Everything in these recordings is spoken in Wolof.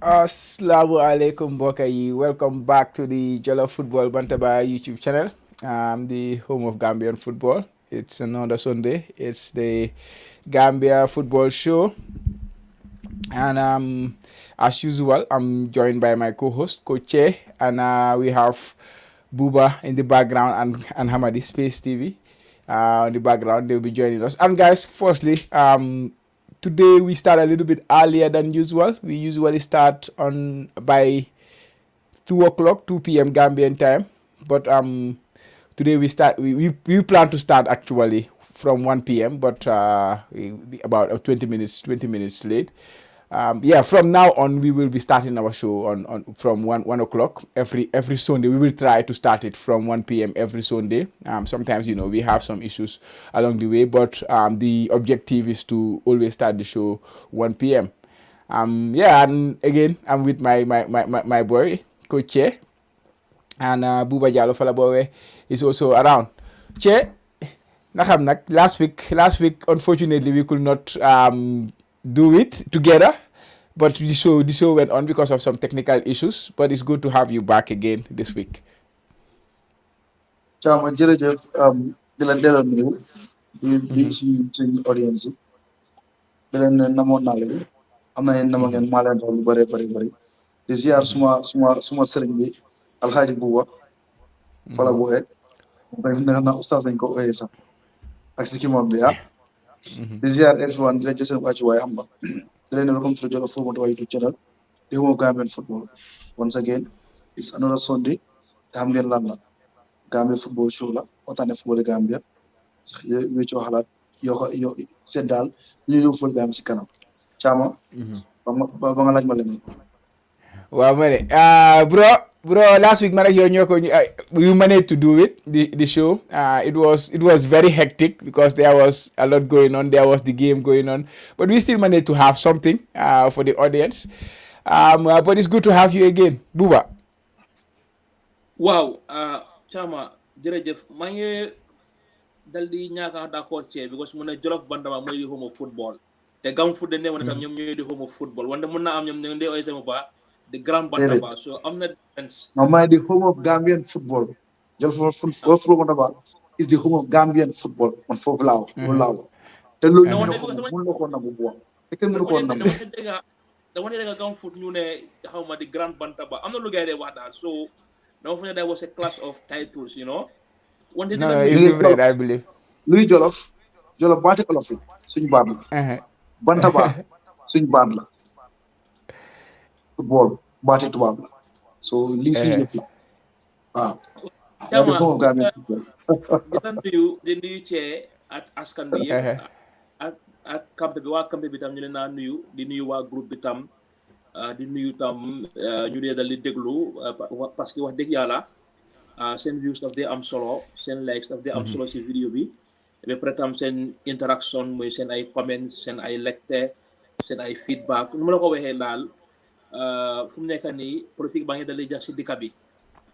Assalamu alaikum mbokk yi, welcome back to the Jollof Football Bantaba YouTube channel, the home of Gambian football. It's another Sunday. It's the Gambia football show, and as usual, I'm joined by my co-host Coach Che, and we have Buba in the background and Hamadi Space TV in the background. They'll be joining us. And guys, firstly, today we start a little bit earlier than usual. We usually start on by 2 o'clock, 2 p.m. Gambian time, but today we plan to start actually from 1 p.m. but about 20 minutes late. From now on we will be starting our show on from 1 o'clock every Sunday. We will try to start it from 1 p.m. every Sunday. Sometimes we have some issues along the way, but the objective is to always start the show 1 p.m. And again, I'm with my boy Coach Che, and Buba Jallo Falabowe is also around. Che, last week unfortunately we could not do it together, but the show went on because of some technical issues, but it's good to have you back again this week. Chama jërëjëf di la delloo nuyu di suñu audience yi di leen ne namoon naa leen am na ne nama ngeen maa leen lu bëri di ziar suma sëriñ bi alxaaji Buuba fala bu xeet moom tamit xam naa oustaz lañ ko ooyee sax ak si ki moom bi di ziar everyone di leen jël seen wàccu waaye xam nga di leen ne welcome to the Jollof Football YouTube channel the home of Gambian football. Once again, it's another Sunday te xam ngeen lan la Gambia football show la waxtaane football Gambia wéccoo xalaat yoo seet daal ñu ñëw football Gambia si kanam Chama ba nga laaj ma leen waaw ma ne bro last week man ak yow ñoo ko you managed to do it the show. It was very hectic because there was a lot going on. There was the game going on, but we still managed to have something for the audience. But it's good to have you again, Buba. Wow, Chama, jërëjëf maa ngi dal di ñaaka d'accord ci because mu ne Jollof Bantaba mooy di home of football te Gam Food ne wona tam ñoom ñooy di home of football wante mën naa am ñoom ñoo oy sama ba the Grand Bantaba, so am na difference. No, the home of Gambian football. Jollof Football Bantaba is the home of Gambian football on football law. Te loolu ñu mënu ko nangu bu wax te kenn mënu ko nangu dama ne Gam Food ñu ne xawma di Grand Bantaba am na lu gay de wax daal, so dama fa ne there was a class of titles, No, it's different, I believe. luy Jollof baati olof la suñu baat la Bantaba suñu baat la football baati tubaab la so lii suñu yëpp la waaw di nuyu cee ak askan bi yëpp ak campé bi waa campé bi tam ñu leen naa nuyu di nuyu waa groupe bi tam di nuyu tam ñu dee dal di déglu parce que wax dëgg yàlla seen views daf dee am solo seen likes daf dee am solo si vidéo bi ba pare tam seen interaction mooy seen ay comments seen ay lecte seen ay feedback nu ma la ko waxee daal fu mu nekk nii politique baa ngi dal di jax si dëkk bi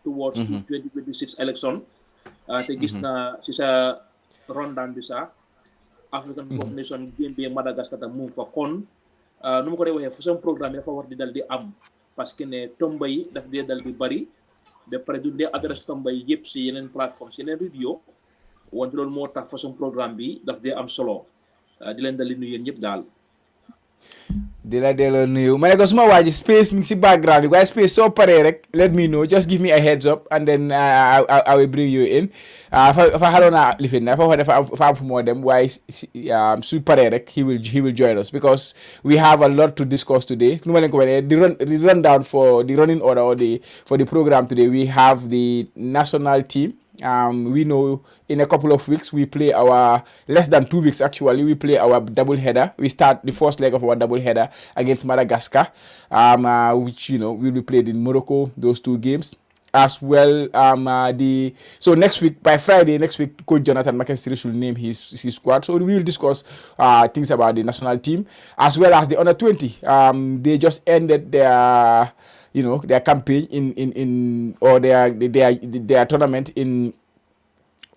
towards 2026 election te gis naa si sa rundown bi sax African Cup of Nations Gambia Madagascar tam mu fa kon nu ma ko dee waxee fu seen programme yi dafa war di dal di am parce que ne tomba yi daf dee dal di bari ba pare du dee adresse tomba yi yëpp si yeneen plateforme si yeneen radio wante loolu moo tax façon programme bi daf dee am solo di leen dal di nuyu yéen ñëpp daal di la delloo nuyu ma ne ko suma waa ji space mi ngi si background waaye space soo paree rek let me know, just give me a heads up and then I will bring you in. Fa xaloon naa lifin na dafa am fu moo dem waaye su paree rek he will join us because we have a lot to discuss today. Nu ma leen ko waxee the rundown for the running order or for the program today. We have the national team. We know in a couple of weeks we play our less than 2 weeks actually we play our doubleheader. We start the first leg of our doubleheader against Madagascar, which will be played in Morocco. Those 2 games as well. So next week, by Friday next week, Coach Jonathan McKinstry should name his squad. So we will discuss things about the national team as well as the under 20. They just ended their their campaign in or their tournament in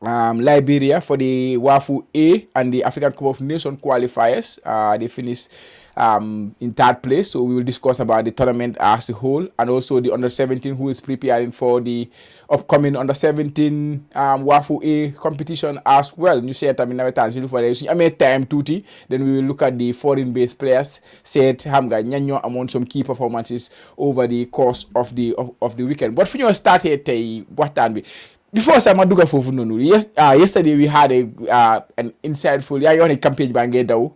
Liberia for the WAFU A and the African Cup of Nations qualifiers. They finished in third place. So we will discuss about the tournament as a whole, and also the under-17 who is preparing for the upcoming under-17 WAFU A competition as well. You said Nawettan suñu fa suñu amee time tuuti, then we will look at the foreign-based players. Said xam nga ñan ñoo amoon some key performances over the course of the weekend. But fu ñoo starté tey waxtaan bi. Before sama duga fofu nonu, yesterday we had an insightful campaign ba ngay daw,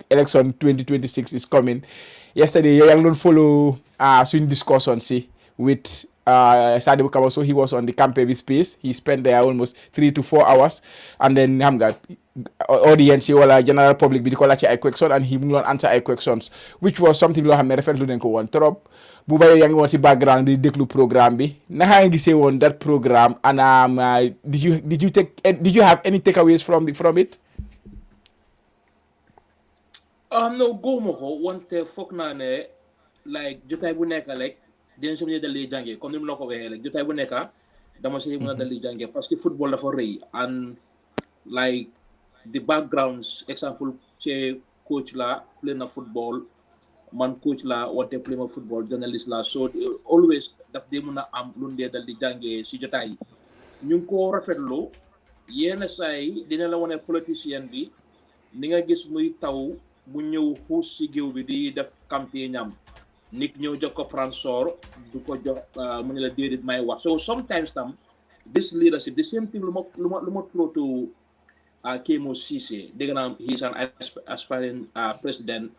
election 2026 is coming. Yesterday yow yang doon follow suñ discussion si with Sadibou Kaba, so he was on the campaign space. He spent there almost 3 to 4 hours, and then xam nga audience yi wala general public bi di ko laajte ay question, and he mu doon answer ay questions, which was something loo xam ne rafetlu nañ ko woon trop. Bu ba yaa ngi woon si background di déglu programme bi, naka nga gisee woon that programme, and did you have any takeaways from it? No, góoma ko wante foog naa ne like jotaay bu nekk like dinañ si mën a daldi jàngee comme ni mu la ko waxee like jotaay bu nekk dama si mën a daldi jàngee parce que football dafa rëy, and like the backgrounds example ci coach la play na football, man coach la wante play ma football journalist la, so always daf dee mën a am lu ndee daldi jàngee si jotaay yi. ñu ngi ko rafetlu yenn saa yi dina la wane politicien bi ni nga gis muy taw bu ñëw xuus si géew bi di def campagne am, nit ñëw jox ko pransor du ko jox mu ne la déedéet may wax. So sometimes tam this leadership, the same thing lu ma to Kémo Cissé, dégg naa he's an aspiring president,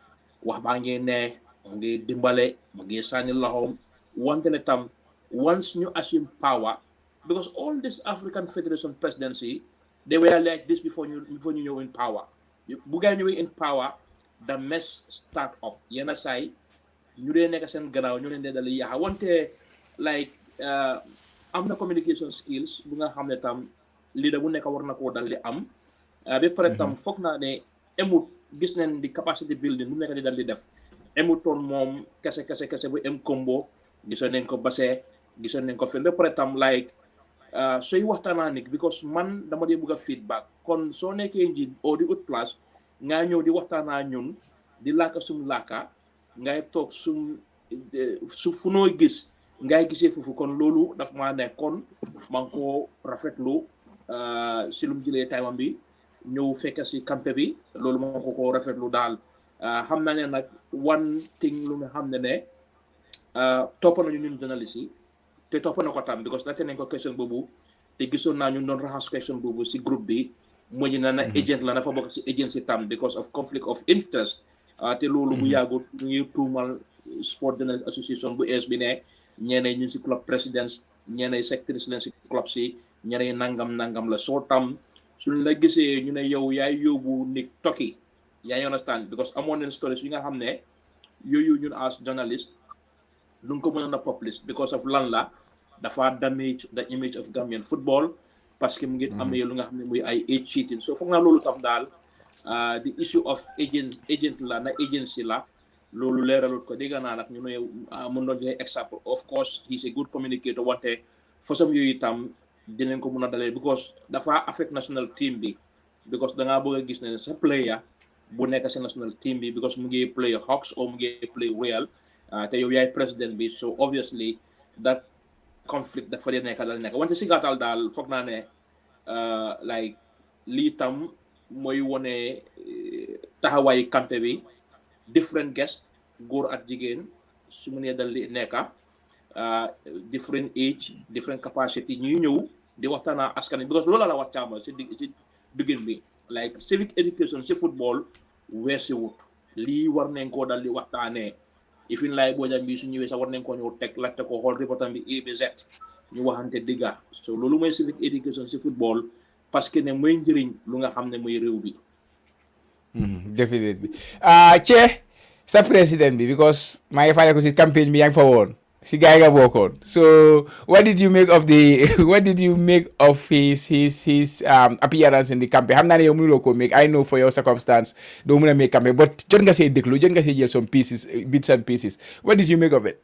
wax baa ngi ne mu ngi dimbale mu ngi sànni loxoom, wante ne tam once ñu assume power, because all this African Federation presidency they were like this before ñu ñëw in power. Bu gaa ñëwee in power, the mess start up. Yenn saa yi ñu dee nekk seen gannaaw ñu leen dee dal yaxa, wante like am na communication skills bu nga xam ne tam leader bu nekk war na koo dal di am. Ba pare tam foog naa ne emut gis nañ di capacity building bu nekk di dal di def, emutoon moom kese bu em combo, gisoon nañ ko Basse, gisoon nañ ko fen. Ba pare tam like sooy waxtaanaa nit, because man dama dee bëgg a feedback, kon soo nekkee njiit oo di ut place nga ñëw di waxtaanaa ñun di laaka sum laaka, ngay toog su fu nooy gis ngay gisee foofu, kon loolu daf maa nekk kon man koo rafetlu si lum jëlee taymam bi ñëw fekk si campé bi, loolu man ko rafetlu daal. xam naa ne nag one thing lu nga xam ne topp nañu ñun journaliste yi te topp na ko tam, because laajte nañ ko question boobu te gisoon naa ñu doon raxas question boobu si groupe bi, mooy na agent la dafa bokk si agency tam because of conflict of interest. te loolu bu yàggut ñu ngi tuumal sport journalist association bu ees bi ne ñeneen ñu si club présidence, ñeneen sectrice leen si club si, ñeneen nangam la. soo tam suñ la gisee ñu ne yow yaay yóbbu nit tokki, yaa understand, because amoon nañ stories yi nga xam ne yooyu ñun as journalist lu ko mënoon a publish because of lan la dafa damage the image of Gambian football, parce que mu ngi amee lu nga xam ne muy ay age cheating. so foog naa loolu tam daal the issue of agent la na agency la, loolu leeralut ko. dégg naa nag ñu ne mun doon joxe example, of course he's a good communicator, wante façon yooyu tam dinañ ko mun a dalee because dafa affect national team bi, because dangaa bëgg a gis ne sa player bu nekk sa national team bi because mu ngi play Hawks or mu ngi play Royal, te yow yaay président bi, so obviously that conflict dafa dee nekk dal nekk. wante si gàttal daal foog naa ne like lii tam mooy wone taxawaayu campé bi, different guest góor ak jigéen su mu nee dal di nekka, different age, different capacity, ñuy ñëw di waxtaanaa askan wi, because loolu la wax càmba si diggin bi, like civic education si football weesi wut, lii war nañ koo dal di waxtaanee. ifin lay boo jam bi su ñëwee sax war nañ koo ñëw teg laajte ko xool reportam bi A ba Z ñu waxante digga. so loolu mooy civic education si football, parce que ne mooy njëriñ lu nga xam ne mooy réew bi. Definitely. Che sa président bi, because maa ngi fàttaliku si campagne bi yaa ngi fa woon si gars yi nga bokkoon, so what did you make of his appearance in the campaign? xam naa ne yow mënuloo ko make, I know for your circumstance doo mën a make campaign, but jot nga see déglu, jot nga see jël some pieces, bits and pieces. What did you make of it?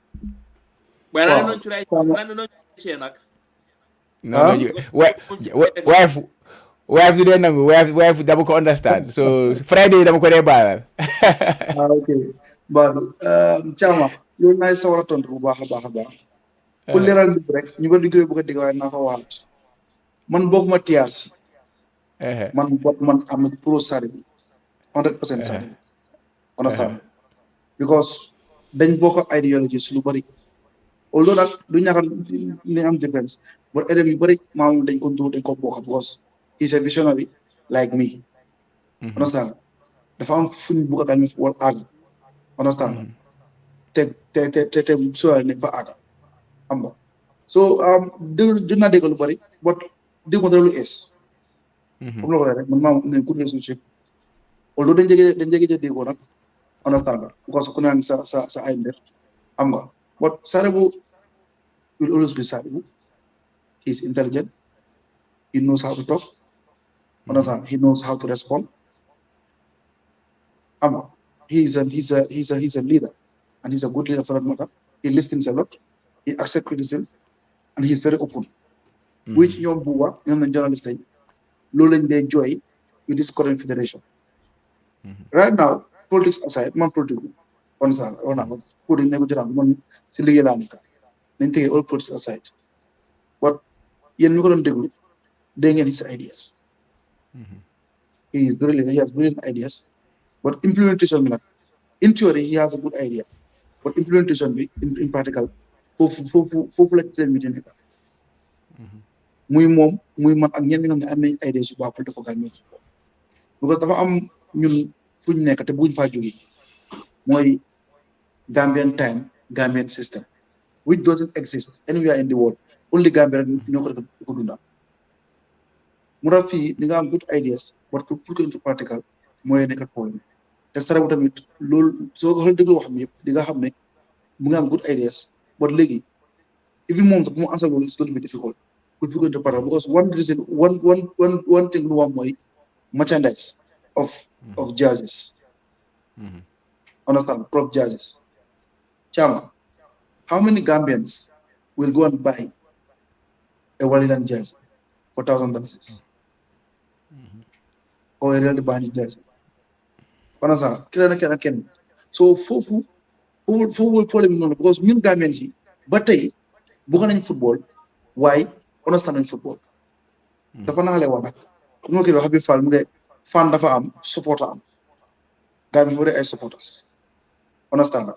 wife du dee nangu wife dama ko understand so Friday dama ko dee baalal. ok Badou Thiama loolu naay sawar a tontu bu baax a baax a baax pour leeral bi rek ñu bëri duñ koy bëgg a dégg waaye naa ko waxaat man bokkuma TRC man am pro Sadibou 100% Sadibou understand because dañ bokk ideologies lu bëri although nag du ñàkk ni am difference but élèves yu bëri maam dañ ko dund dañ ko bokk because he's a visionary like me understand dafa am fuñ bugg a tamit war àgg understand te soo ne fa àgg xam nga so dégg naa dégg lu bëri but dégg ma dara lu ees comme la ko waxee rek man maa am nañ good relationship although dañ jege déggoo nag understand because ku ne am sa ay mbir xam nga but Sadibou will always be Sadibou. He's intelligent. He knows how to talk. Understand? He knows how to respond. He's a leader, and he's a good leader for that matter. He listens a lot. He accepts criticism, and he's very open. Which young Buwa, young journalist, Lolan they enjoy with this current federation. Right now, politics aside, man politics. Understand? Putting negotiation man silly lanika. Then take all politics aside. But yen mi ko doon déglu dégg ngeen his ideas. He has brilliant ideas. But implementation bi nag in theory he has a good idea. But implementation bi in practical foofu la seen meeting nekk. Muy moom muy man ak ñenn ñi nga xam ne am nañ ideas yu baax pour def ko Gambia football. Because dafa am ñun fuñ nekk te buñ faa jógee mooy Gambian time Gambian system which doesn't exist anywhere in the world. Only Gambia ñoo ko def ko dunda mu tax fii di nga am good ideas but pour que into practical mooy nekk problème te Sadibou tamit loolu soo ko déglu wax mi yëpp di nga xam ne mu ngi am good ideas but léegi even moom sax bu mu answer loolu it's going to be difficult pour que into practical because one reason one thing lu wax mooy merchandise of jerseys understand club jerseys Chama how many Gambians will go and buy a Walidan jersey for $1,000 or a Real Bani jersey? Understand? Kenn. So foofu problem because ñun Gambians yi ba tey bëgg nañ football waaye understand nañ football. Dafa naxale woon nag ku ma kii wax Habib Fall mu ngi fan dafa am supporter am Gambie mu ay supporters understand nga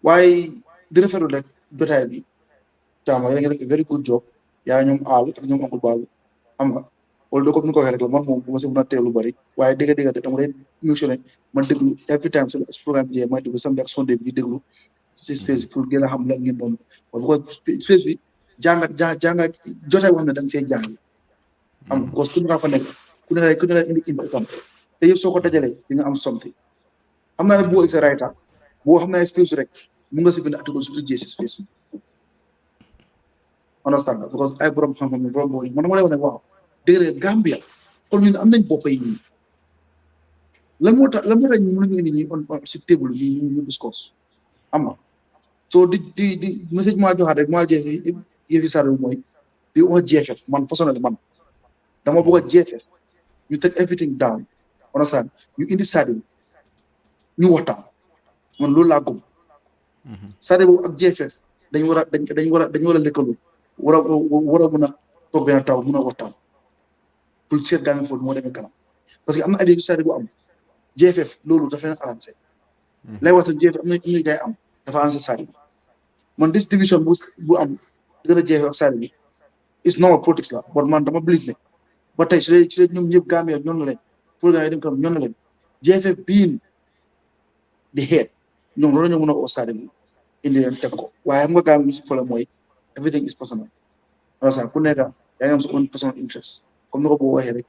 waaye di rafetlu rek jotaay bi Thiam yéen a ngi def very good job yaa ñoom aal ak ñoom Uncle Babou xam nga wala comme ni ko waxee rek la man moom bu ma si mën a teew lu bëri waaye dégg dama lay missionné man déglu every time su programme bi may déglu samedi ak Sunday bi di déglu si space pour gën a xam lan ngeen doon wala bu ko space bi jàngat jotaay wax ne da nga see jàng xam nga parce que ku nekk fa nekk ku nekk indi important te yëpp soo ko dajalee di nga am something xam naa ne boo isa rayta boo xam naa space rek mu nga si bind article surtout jee si space bi understand nga because ay borom xam-xam borom boo man dama lay wax ne waaw dégg Gambia kon ñun am nañ bopp yi ñun lan moo tax ñu mën ñu indi ñi on si table bi ñu discours am na so di message maa joxaat rek maa jeex yëfi Sadibou mooy di wax GFF man personnellement man dama bëgg a GFF ñu teg everything down understand ñu indi Sadibou ñu waxtaan man loolu laa gëm Sadibou ak GFF dañ war a lëkkaloo war a mën a toog benn taw mën a waxtaan pour seet Gambia foofu moo demee kanam parce que am na idée yu Sadibou am GFF loolu dafa leen arrangé lay wax GFF am na gars am dafa arrangé Sadibou man this division bu am diggante GFF ak Sadibou is normal politics la bon man dama believe ne ba tey su dee ñoom ñëpp Gambia ñoon na leen pour Gambia dem kanam ñoon na leen GFF biin di xeet ñoom loolu ñoo mën a oo Sadibou indi leen teg ko waaye xam nga Gambia bi si problème mooy everything is personal understand ku nekk yaa ngi am sa own personal interest comme ni ko boo waxee rek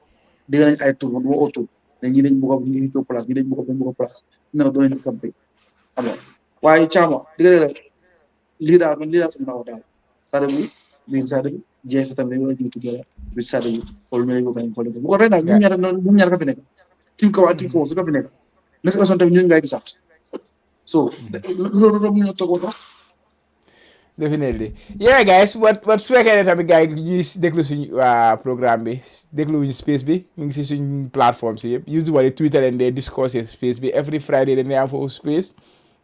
dégg nañ ay tour man du ma oo tour ne ñi dañ bëgg ñu ngi place ñi dañ bëgg place na doon nañ campagne xam nga waaye Thiam dégg la lii daal man lii daal sama naaw daal Sadibou biin Sadibou GFF tamit dañu war a jiitu gerte bi Sadibou xool ñu lay bëgg a bu ko defee nag ñun ñaar ka fi nekk tim kaw ak tim kaw su ka fi nekk next élection tamit ñun ngay gisaat so loolu doon ñu toog wax definitely. Yeah, guys, what su fekkee ne tamit gars yi ñuy déglu suñ programme bi déglu wuñu space bi mu ngi si suñ plateforme si yëpp usually Twitter and they discuss space bi every Friday dañuy am foofu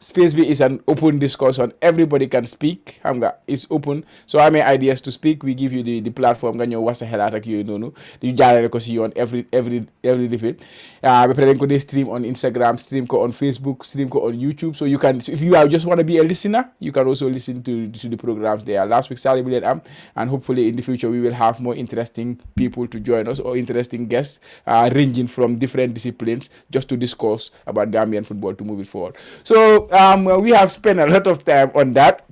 space bi is an open discussion, everybody can speak xam nga is open, so amee ideas to speak we give you the platform nga ñëw wax sa xalaat ak yooyu noonu ñu jaarale ko si yoon every lifin ba pare dañ ko dee stream on Instagram, stream ko on Facebook, stream ko on YouTube, so you can, if you just want to be a listener, you can also listen to the programs there. Last week Saturday we am, and hopefully in the future we will have more interesting people to join us or interesting guests ranging from different disciplines just to discuss about Gambian football to move it forward. So we have spent a lot of time on that.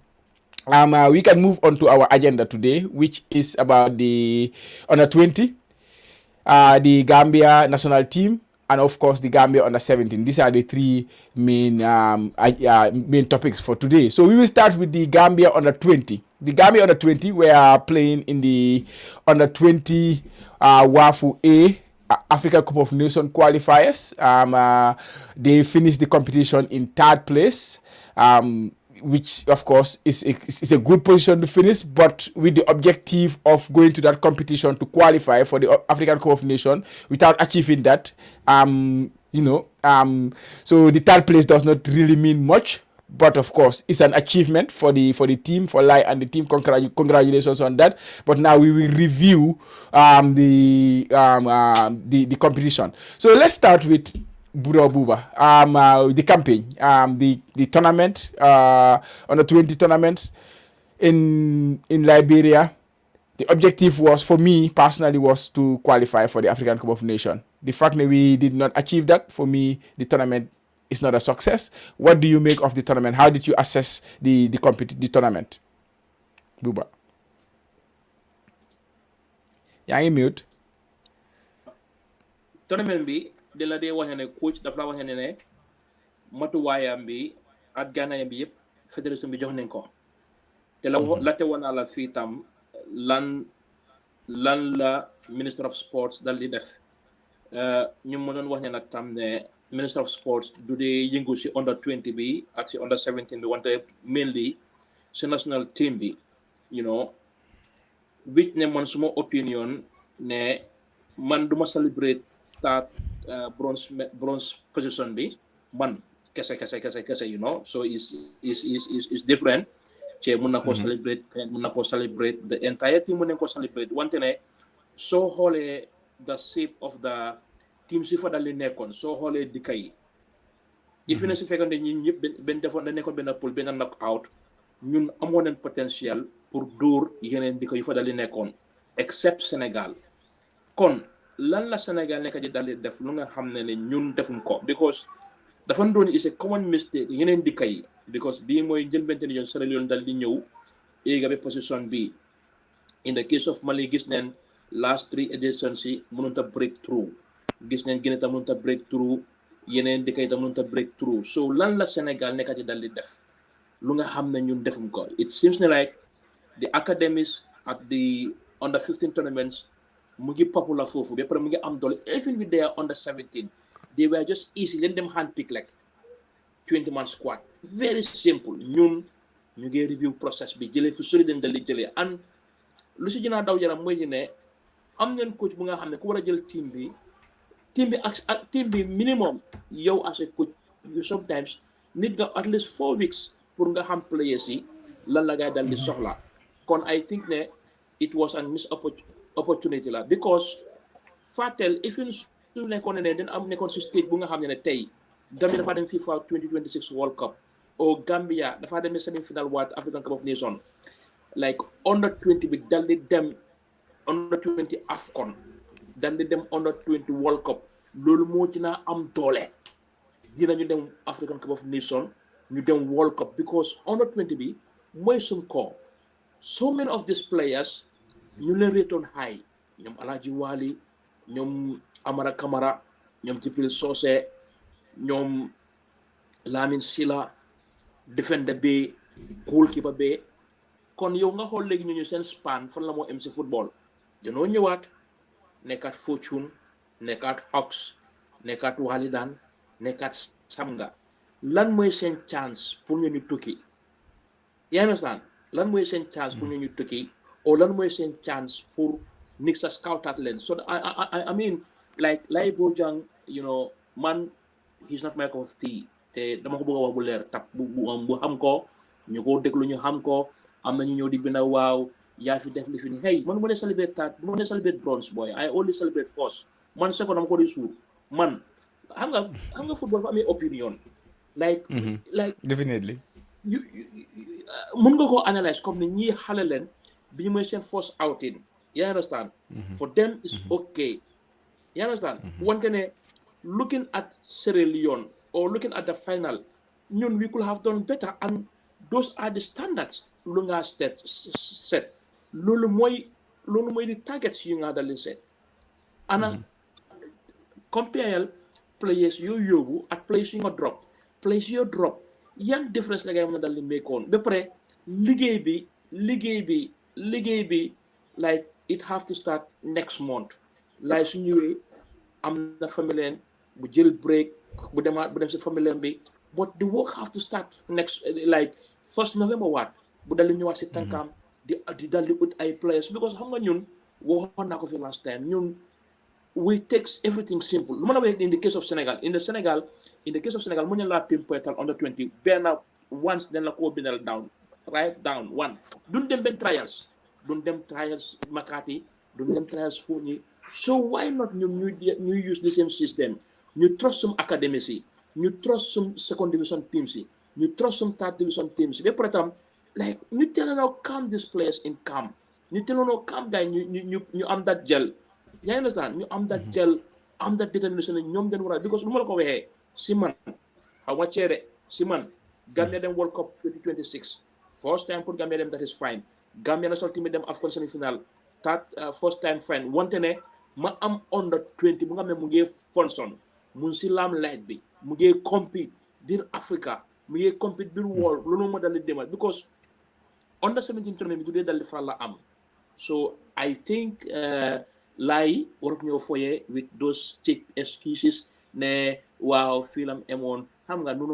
We can move on to our agenda today, which is about the under 20, the Gambia national team, and of course the Gambia under 17. These are the three main main topics for today. So we will start with the Gambia under 20. The Gambia under 20 were playing in the under 20 WAFU A African Cup of Nations qualifiers. They finished the competition in third place, which of course is a good position to finish, but with the objective of going to that competition to qualify for the African Cup of Nations. Without achieving that, so the third place does not really mean much. But of course, it's an achievement for the team, for Lai and the team. Congratulations on that. But now we will review the competition. So let's start with Bura Buba. The campaign, the tournament, under 20 tournaments in Liberia. The objective was, for me personally, was to qualify for the African Cup of Nations. The fact that we did not achieve that, for me, the tournament is not a success. What do you make of the tournament? How did you assess the tournament? Buba. Yaa ngi mute. Tournament bi de la dee waxee ne coach dafa la waxee ne matuwaayam bi ak gànnaayam bi yëpp fédération bi jox nañ ko te la te woon naa la fii tam lan la Minister of Sports dal di def ñu ma doon wax ne nag tam ne Minister of Sports du dee yëngu si under 20 bi ak si under 17 bi wante mainly si national team bi, which ne man suma opinion ne man duma celebrate that bronze position bi man kese so is different. Che mun na ko celebrate, mun na ko celebrate, the entire team mun na ko celebrate wante ne soo xoolee the shape of the team si fa dal di nekkoon soo xoolee dikka yi if ne si fekkoon ne ñun ñëpp benn defoon da nekkoon benn pool benn knock out ñun amoon nañ potentiel pour dóor yeneen dikka yu fa dal di nekkoon except Sénégal. Kon lan la Sénégal nekk di dal di def lu nga xam ne ñun defuñ ko, because dafa doon is a common mistake yeneen dikka yi, because bii mooy njëlbéente ni yoon Sierra Leone dal di ñëw éega bi position bi. In the case of Mali gis neen last 3 editions yi mënut a break through, gis neen Guinée tam mënut a break through, yeneen dikka yi tam mënut a break through. So lan la Sénégal nekk di dal di def lu nga xam ne ñun defuñ ko. It seems like the academies at the under 15 tournaments mu ngi popular foofu ba pare mu ngi am doole, even with their under 17 they were just easy leen dem hand pick like 20-man squad, very simple. Ñun ñu ngi review process bi jëlee fu sori den dali jëlee and lu si gëna daw yaram mooy ñu ne am ngeen coach bu nga xam ne ku war a jël team bi ak team bi minimum yow as a coach you sometimes need nga at least 4 weeks pour nga xam players yi lan la gaay dal di soxla. Kon I think ne it was a missed opportunity la, because Fatel even su nekkoon ne den am nekkoon si stage bu nga xam ne tey Gambia dafa dem FIFA 2026 World Cup or Gambia dafa dem semi-final World African Cup of Nations, like under 20 bi dal di dem under 20 AFCON, dal di dem under 20 World Cup, loolu moo ci naa am doole. Dinañu dem African Cup of Nations, ñu dem World Cup, because under 20 bi mooy suñ ko. So many of these players ñu leen retoon high, ñoom Alhaji Wali, ñoom Amara Kamara, ñoom Jibril Socé, ñoom Lamin Sila, defender bi, goalkeeper bi. Kon yow nga xool léegi ñu seen span fan la moo am si football, danoo ñëwaat nekkaat Fortune, nekkaat Hawks, nekkaat Walidan, nekkaat Samga. Lan mooy seen chance pour ñu tukki, you understand? lan mooy seen chance pour ñu tukki or lan mooy seen chance pour nix sa scoutat leen so I mean like Bojang man he's not my cup of tea te dama ko bëgg a wax bu leer tap bu xam ko ñu ko déglu ñu xam ko am na ñu ñëw di binda waaw yaa fi def li fi ni hey man mu ne celebrate tat mu ne celebrate bronze boy I only celebrate first man second dama ko di suur man xam nga football fa amee opinion like definitely mën nga ko analyse comme ni ñii xale leen bi ñu mooy seen first outing you understand for them is okay you understand wante ne looking at Sierra Leone or looking at the final ñun we could have done better and those are the standards lu nga set loolu mooy di targets yu nga dali set ana compare players yoo yóbbu ak players yu nga drop players yoo drop yan difference la ngay mën a dal di meekoon ba pare liggéey bi like it have to start next month like su ñëwee am na famille bu jël break bu dem si famille bi but the work have to start next like 1st November waat bu dal di ñëwaat si tànkaam di dal di ut ay players because xam nga ñun waxoon naa ko fi last time ñun we take everything simple lu ma la wax in the case of Senegal mu ñu laa pinpointal under 20 benn once dañ la koo bindal down right down one duñ dem benn trials Makati duñ dem trials Foni so why not ñu use the same system ñu trust some academies yi ñu trust some second division teams yi ñu trust some third division teams yi ba pare tam like ñu teelanoo calm these players in calm ñu teelanoo calm gars ñu am that gel yaa understand ñu am that gel am that determination ne ñoom dañ war a because lu ma la ko waxee si man xaw ma ceere si man Gambia dem World Cup 2026 first time pour Gambia dem that is fine Gambia national team dem AFCON semi-final first time fine wante ne ma am under 20 bu nga xam ne mu ngi function mu si limelight bi mu ngi compete biir Africa mu ngi compete biir world loolu ma dal di demal because under 17 tournament bi du dee dal di faral la am so I think laay warut ñoo foyee with those cheap excuses ne waaw fii lam emoon xam nga non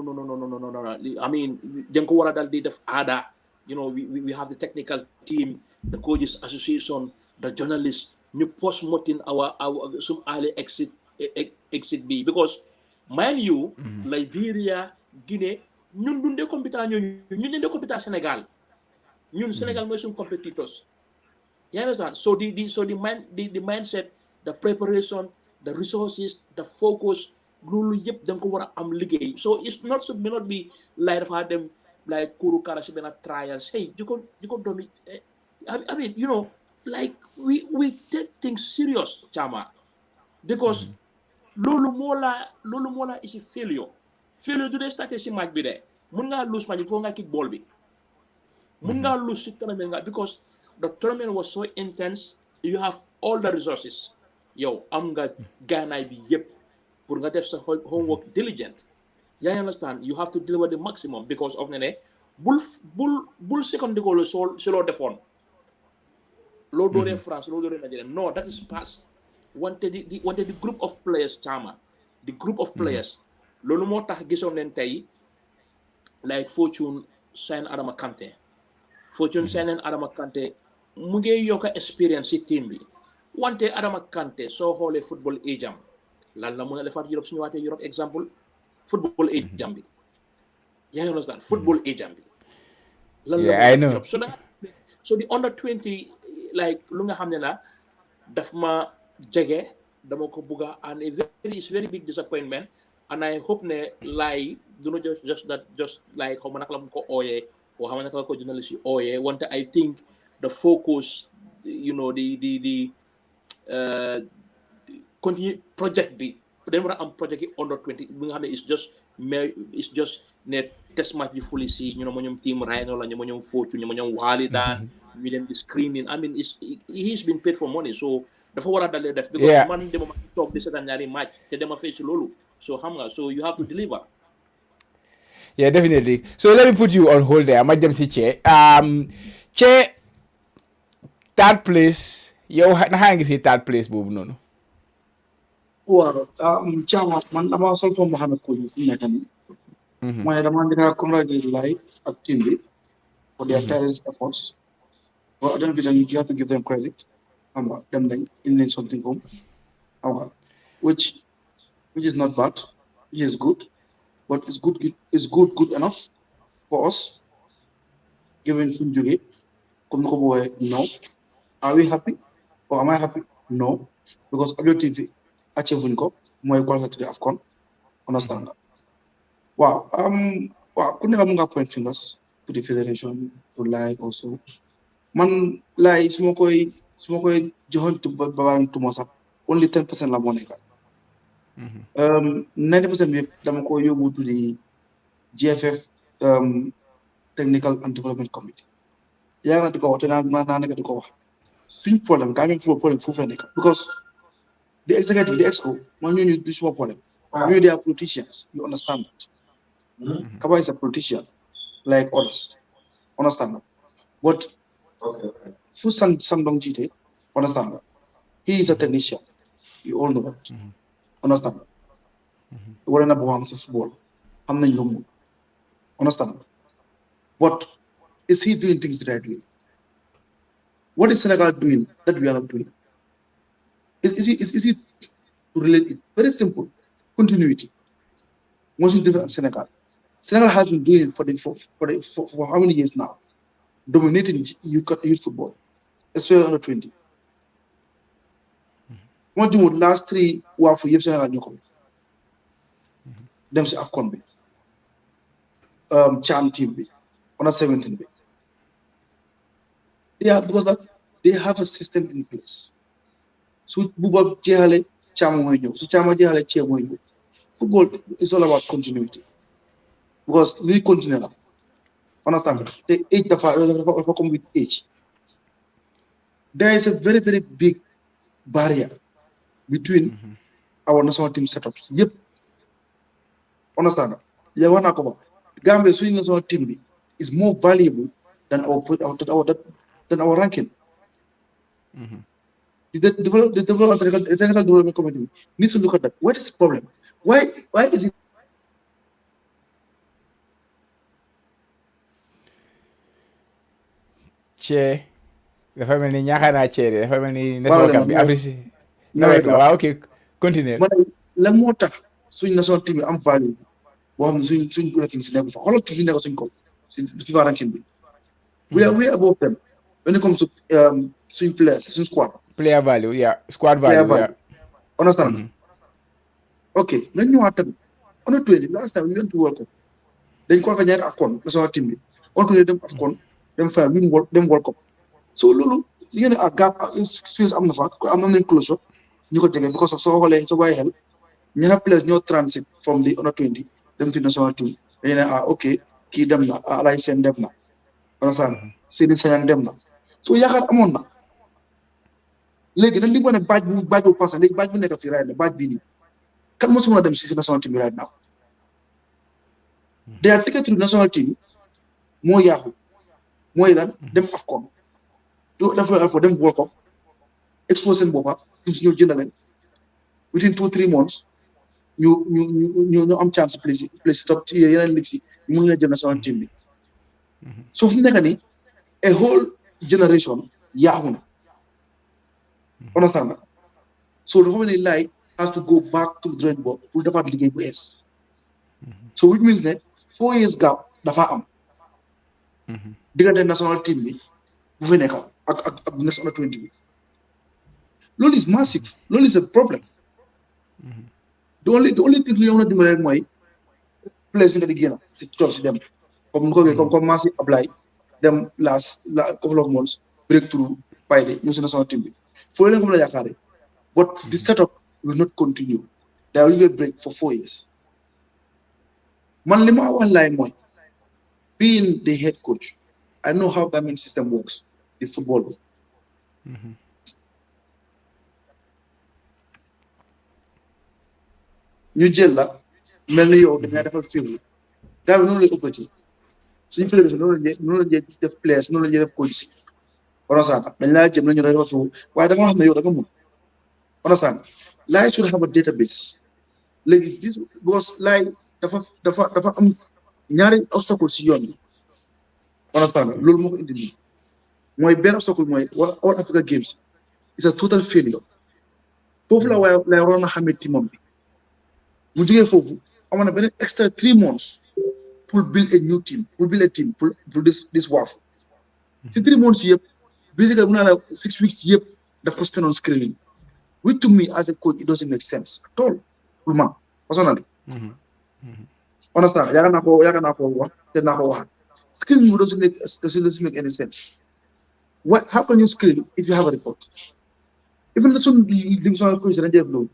I mean dañ ko war a dal di def aada we have the technical team the coaches association the journalists ñu post morting our some early exit bi because mind you Liberia Guinée ñun dundee compétent ñun dundee compétent Sénégal ñun Sénégal mooy suñu competitors you understand so the mindset the preparation the resources the focus loolu yëpp da nga ko war a am liggéey so it's not may not be like dafa dem like kuru kara si benn trials hey jiko domi I mean like we take things serious Chama because loolu moo la is a failure du dee starté si match bi de mun ngaa lose match bi foo nga kick ball bi mun ngaa lose si tournament nga because the tournament was so intense you have all the resources yow am nga gaanaay bi yëpp pour nga def sa homework diligent yaa understand you have to deliver the maximum because of ne bul second ko la si loo defoon loo dooree France loo dooree Nigeria no that is past wante the group of players Chama the group of players loolu moo tax gisoon leen tey like Fortune sign Adama Kanté mu ngi yokk experience ci team bi wante Adama Kanté soo xoolee football age am lan la mën a defaat Europe suñu waatee Europe exemple football age am bi yaa ngi understand football age am bi lan la mën a Europe so the under 20 like lu nga xam ne la daf ma jege dama ko bugga and it's very big disappointment and I hope ne laay du na just like xaw ma naka la mu ko ooyee oo xam ne naka la ko journalist yi ooyee wante I think the focus the continue project bi dañ war a am project yi under 20 bi nga xam ne it's just ne test match bi fully si ma ñoom team Rhino la ma ñoom Fortune ma ñoom Walida ñu dem di screening I mean he's been paid for money so dafa war a dalee def because man dama ma toog di seetaan ñaari match te dama fay si loolu so xam nga so you have to deliver. Yeah, definitely. So let me put you on hold there. Ma dem si Che. Che third place yow naka ngi si third place boobu noonu. waaw Chama man dama sol ko Mohamed Koli fu mu nekk nii. mooy dama dina congratulate Laye ak team bi for their tireless efforts. But at the end of the day, you have to give them credit. Them then in something home, which which is not bad, which is good, but it's good enough for us, given Funjuge, no. Are we happy? Or am I happy? No. Because objective achieving ko moy qualify to the AFCON. Understand that? Wow. Wow, couldn't have point fingers to the federation to lie also. Man lie smoke join to baban to masa. Only 10% la monica. 90% dama ko yóbbu to the GFF technical and development committee. yaa na di ko wax te naa nekk di ko wax suñ problème gaa ñu problème foofu la nekk because the executive the exco man ñooñu du suma problème ñooñu they are politicians, you understand that. Kaba is a politician like others, understand that, but fu Sangdong jiite, understand that, he is a technician, you all know that, understand that. War na bo am sa football am nañ lu mu, understand that. But is he doing things the right way? What is Senegal doing that we are not doing? Is it to relate it? Very simple. Continuity. Once you do Senegal. Senegal has been doing it for how many years now? Dominating youth football, especially under 20. What do last 3 WAFU years Senegal ñoko. Dem ci AFCON bi. Chan team bi. Under 17 bi. Because that they have a system in place. So Buba Jehale Chamoyo, so Chama Jehale Chamoyo. Football is all about continuity. Because we continue. Understand? The age of come with age. There is a very, very big barrier between our national team setups. Yep. Understand? Yawana Koba. Gambia Swing national team is more valuable than our ranking. The technical development committee needs to look at that. What is the problem? Why is it? Che dafa mel ni ñaaxaan naa cee de dafa mel ni network bi Afrique nawet la waaw ok continuer. Lan moo tax suñ national team am value boo xam ne suñ ranking si nekk fa xoolal suñ nekk suñ kaw si FIFA ranking bi. We are way above them when it comes to suñ players suñ squad. Player value, yeah. Squad value, yeah. Understand? Okay, nañ ñëwaat tamit on a 20 last time we went to World Cup dañ ko fa ñaari AFCON national team bi on to dem AFCON dem fa dem World Cup. So loolu yéen a gap experience am na fa am nañ close ñu ko jege because of soo xoolee soo bàyyi xel ñaata players ñoo transit from the under 20 dem to national team dañu ne ok kii dem na Alay Seen dem na understand Sidi Sagnang dem na so yaakaar amoon na léegi nag li mu ne baaj bu passé léegi baaj bu nekk fii right na baaj bii nii kan moo si mën a dem si national team bi right now their ticket to national team moo yaaxu mooy lan dem AFCON dafa dem World Cup expose seen boppa team si ñëw jënd leen within 2-3 months ñu am chance place top ci yeneen ligue si ñu mun leen jël national team bi so fu mu nekk nii a whole generation yaaxu na understand nga so dafa mel ni like has to go back to the drawing board pour defaat liggéey bu ees so which means ne 4 years gap dafa am diggante national team bi bu fi nekk ak national 20 bi loolu is massive loolu is a problem the only thing lu ñu mën a dimbale rek mooy players yi nga di génn si toog si dem comme Massi Ablaye dem last couple of months breakthrough Paide ñu si national team bi foo leen ko mën a yaakaare but the setup will not continue there will be a break for 4 years man li ma wax laay mooy being the head coach I know how Gambian system works the football ñu jël la mel ni yow dañaa defal film gars bi noonu lay ëppati suñu fédération noonu la def players noonu la def coach si understand dañ laa jëm nañu defal film waaye da nga xam ne yow da nga mun understand laay should have a database léegi this because laay dafa am ñaari obstacle si yoon bi understand nga loolu moo ko indi nii mooy benn obstacle mooy All Africa Games is a total failure foofu la waaye lay waroon a xamee timam bi mu jógee foofu amoon na beneen extra 3 months pour build a new team pour build a team pour this WAFU si 3 months yëpp basically mun naa la 6 weeks yëpp daf ko spend on screening which to me as a coach it doesn't make sense at all pour man personally understand yaakaar naa ko wax te naa ko waxaat screening doesn't make any sense. How can you screen if you have a report? Even the soon divisional coach and Jeff report.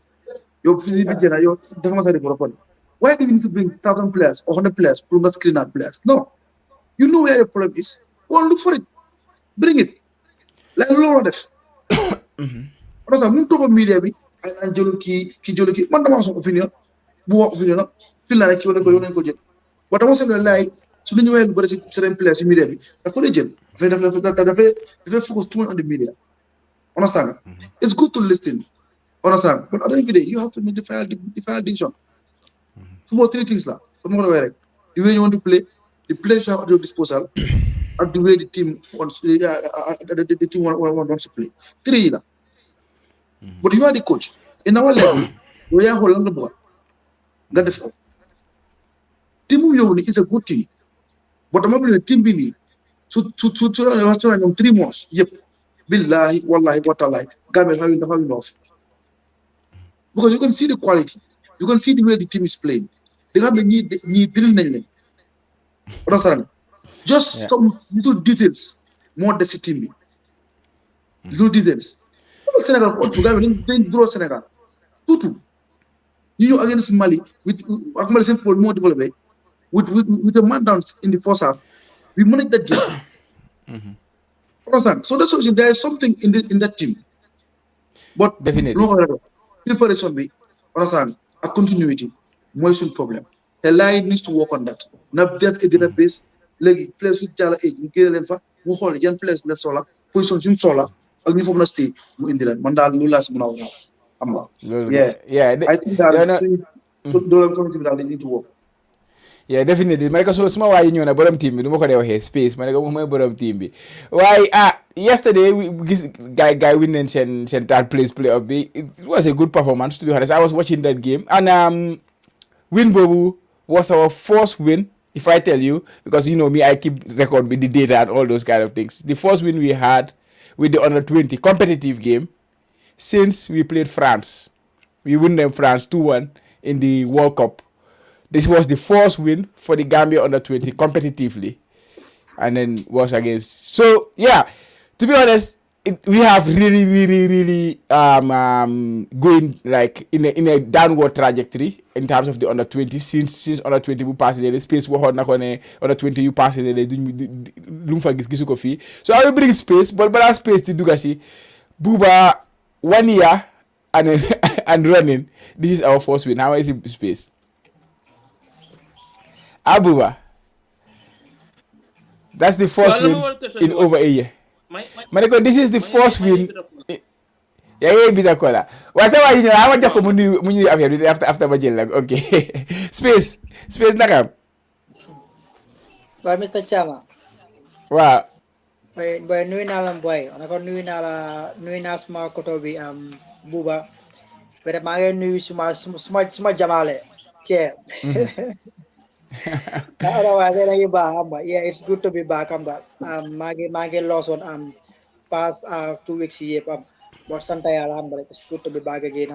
Why do you need to bring 1,000 players or 100 players to screen out players? No. You know where your problem is. Go and look for it. Bring it. Like lower it. Because I'm talking media and Joloki, man, I opinion. Opinion. Feel like you want to go. But I was like, so when you have certain players immediately, that's what they do. They focus too much on the media. Understand? It's good to listen. Understand? But at the end of the day, you have to make the final decision. Two more 3 things. The way you want to play, the players you have at your disposal, and the way the team wants to play. 3. But you are the coach. In our level, we are holding the ball. That is all. Team is a good team. But I'm not team bini. So 3 months. Yep. Billahi, wallahi, what I like. Gambia having enough. Because you can see the quality. You can see the way the team is playing. They have the need drill. Understand? Just some little details. More the team. Little details. Senegal, Senegal. 2-2. You know, against Mali with more development. With the man down in the first half, we managed that game. Understand? So that's what there is something in that team. But definitely, preparation be understand a continuity. Motion problem. The line needs to work on that. Now depth a database. Like players with Jala age, you get them for who hold young players less solar, positions in solar, and we from stay in the land. Mandal Lulas Munawa. Yeah. I think that they need to work. Yeah, definitely. Ma ne ko suma waa yi ñëw na borom team bi du ma ko dee waxee space ma ne ko moom mooy borom team bi waaye yesterday we gis guy win nañ seen third place playoff bi. It was a good performance to be honest. I was watching that game and win boobu was our first win if I tell you, because you know me, I keep record with the data and all those kind of things. The first win we had with the under-20 competitive game since we played France. We won them France 2-1 in the World Cup. This was the first win for the Gambia under-20 competitively, and then was against. So yeah, to be honest, we have really going like in a downward trajectory in terms of the under-20 since under-20 bu passé the space waxoon na ko ne under-20 yu passé le lu mu fa gisu ko fii. So I will bring space, but balaa space di dugga si Buba 1 year and running. This is our first win. How is it space? Abuba, that's the first win in over a year. Maneko, this is the first win. Yeah, bita kola. Wasa wa yinyo hawa jako muni after majel lang. Okay. Space nakam. By Mr. Chama. Wow. By nuwi na lang boy. Onako nuwi na smart kotobi Buba. Pero mga nuwi suma jamale. Che. Yeah, it's good to be back. Mage lost on past 2 weeks here. But sometimes it's good to be back again.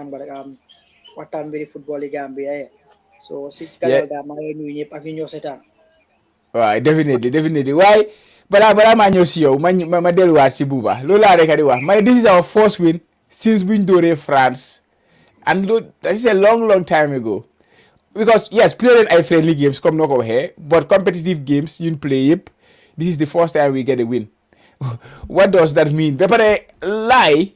What time very football Gambia. So Right, definitely. Why? But I'm a new CEO. My deal was Sibuba. Lola Rekadiwa. This is our first win since we Dore France, and that is a long time ago. Because yes, playing friendly games come knock over here, but competitive games you play it. This is the first time we get a win. What does that mean? But lie,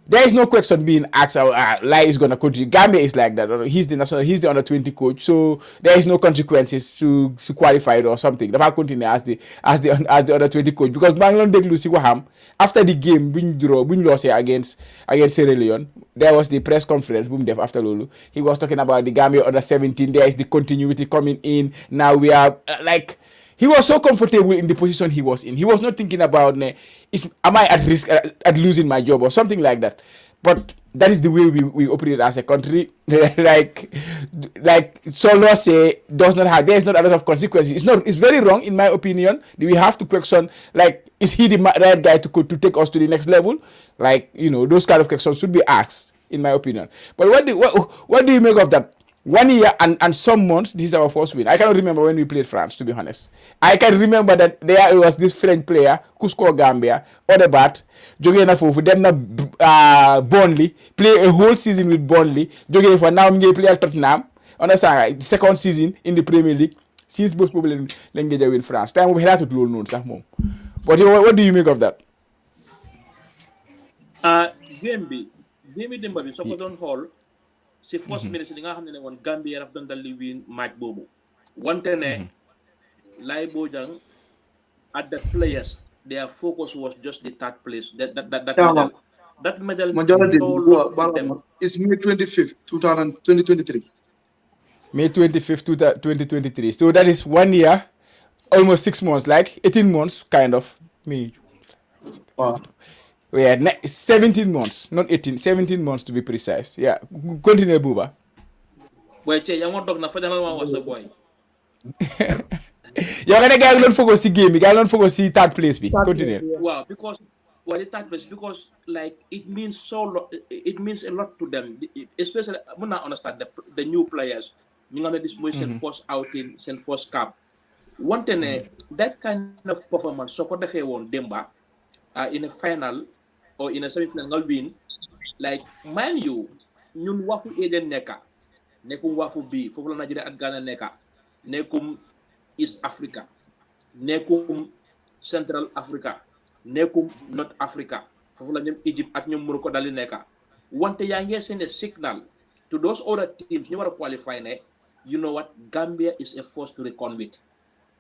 there is no question being asked. Lie is gonna continue. Gambia is like that. He's the under-20 coach, so there is no consequences to qualify it or something. The continue as the under-20 coach, because Bangalore deglu si waham after the game we lost against Sierra Leone. There was the press conference after Lulu. He was talking about the Gambia under-17. There is the continuity coming in. Now we are he was so comfortable in the position he was in. He was not thinking about, am I at risk at losing my job or something like that. But that is the way we operate as a country. like Solo say, does not have, there is not a lot of consequences. It's very wrong in my opinion. We have to question, like, is he the right guy to take us to the next level? Like, those kind of questions should be asked, in my opinion. But what do you make of that? 1 year and some months, this is our first win. I cannot remember when we played France, to be honest. I can remember that there was this French player who scored Gambia, Odebat, joge na fofu, dem na Burnley, play a whole season with Burnley, joge for now we play at Tottenham. Understand, right? Second season in the Premier League, since both people engage in France. Time we had to do known, but what do you make of that? Game Demba bi soo ko doon xool si first minute li nga xam ne woon Gambia daf doon dal li win match boobu wante ne Lai Bojang at the players their focus was just the third place that medal majority them. is May 25th 2023 May 25th 2023, so that is 1 year, almost 6 months, like 18 months kind of. Yeah, 17 months, not 18, 17 months to be precise. Yeah, continue, Buba. Boy, yang mo dog na fa dana wa sa boy. You're gonna get on focus the game, you got on focus the third place. Continue. Wow, because the third place, because like it means it means a lot to them, especially when I understand the new players. You know this boy first outing, first cup. One thing, that kind of performance, so could they won Demba in a final or in a semi-final win, like mind you, ñun WAFU Eden neka, nekum WAFU B, fofu la Nigeria at Ghana neka, nekum East Africa, nekum Central Africa, nekum North Africa, fofu la ñom Egypt at ñom Morocco dali neka. Wante yaa ngi send a signal to those other teams ñu wara qualify ne, you know what, Gambia is a force to reckon with,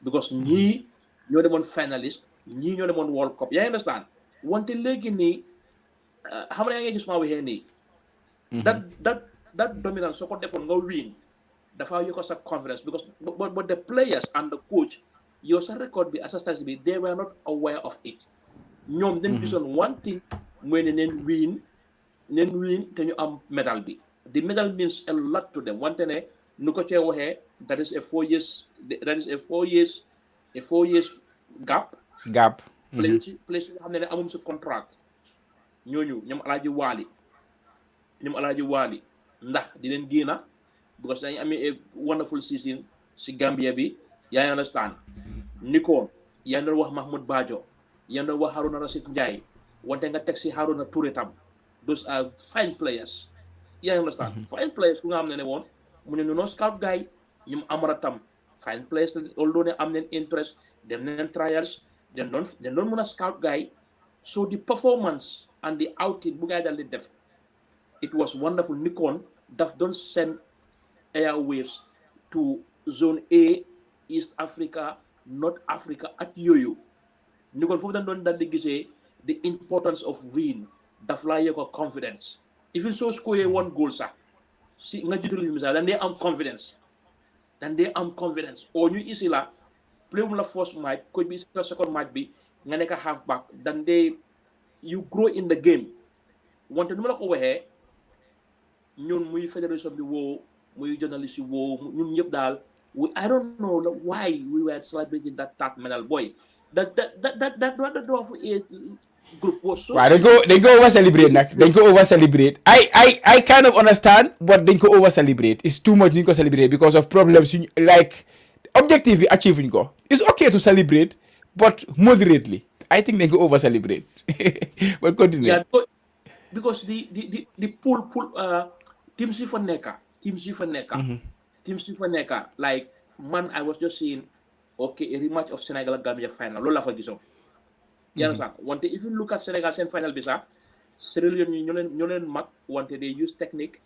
because ñi ñoo demoon finalist, ñi ñoo demoon World Cup, you understand? Wante léegi nii xam nga yaa ngi gis maa waxee nii that dominance soo ko defoon nga win dafa yokk sa confidence, because but the players and the coach yow sa record bi assistance bi they were not aware of it. ñoom dañ gisoon one thing mooy ne neen win te ñu am medal bi. The medal means a lot to them. Wante ne nu ko cee waxee that is a 4 years gap. Place yoo xam ne amum si contract ñooñu ñoom alaaji waali ndax di leen génna because dañu amee a wonderful season si Gambia bi yaa understand. Nikon yaa doon wax Mahmoud Bajo yaa doon wax Haruna Rashid Ndiaye wante nga teg si Haruna Touré tam, those are fine players yaa understand. Fine players ku nga xam ne woon mu ne no scout guy ñoom Amara tam fine players, although ne am neen interest dem neen trials den doon mën a scout guy. So the performance and the outing bu gaay dal di def, it was wonderful. Nikon daf doon send airwaves to zone A, East Africa, North Africa at yooyu. Nikon foofu dañ doon dal di gisee the importance of win daf laa yokk confidence. Even so score one goal sax si nga jiital misal dañ dee am confidence oo ñu isi la play la first match coach bi sa second match bi nga nekk half back dan they you grow in the game. Wante nu ma la ko waxee ñun muy fédération bi woo muy journaliste yi woo ñun ñëpp daal I don't know why we were celebrating that medal, boy. That group was so. Wow, they go over celebrate nak. They go over celebrate. I kind of understand, but they go over celebrate. It's too much. They go celebrate because of problems. Like objective we achieving go. It's okay to celebrate, but moderately. I think they go over celebrate. But continue. Yeah, because the pool team Sifaneka. Like man, I was just saying, okay, a rematch of Senegal Gambia final. Lola fa gisom. You understand? Wante if you look at Senegal semi final bisa, Sierra Leone ñu leen mag wante they use technique.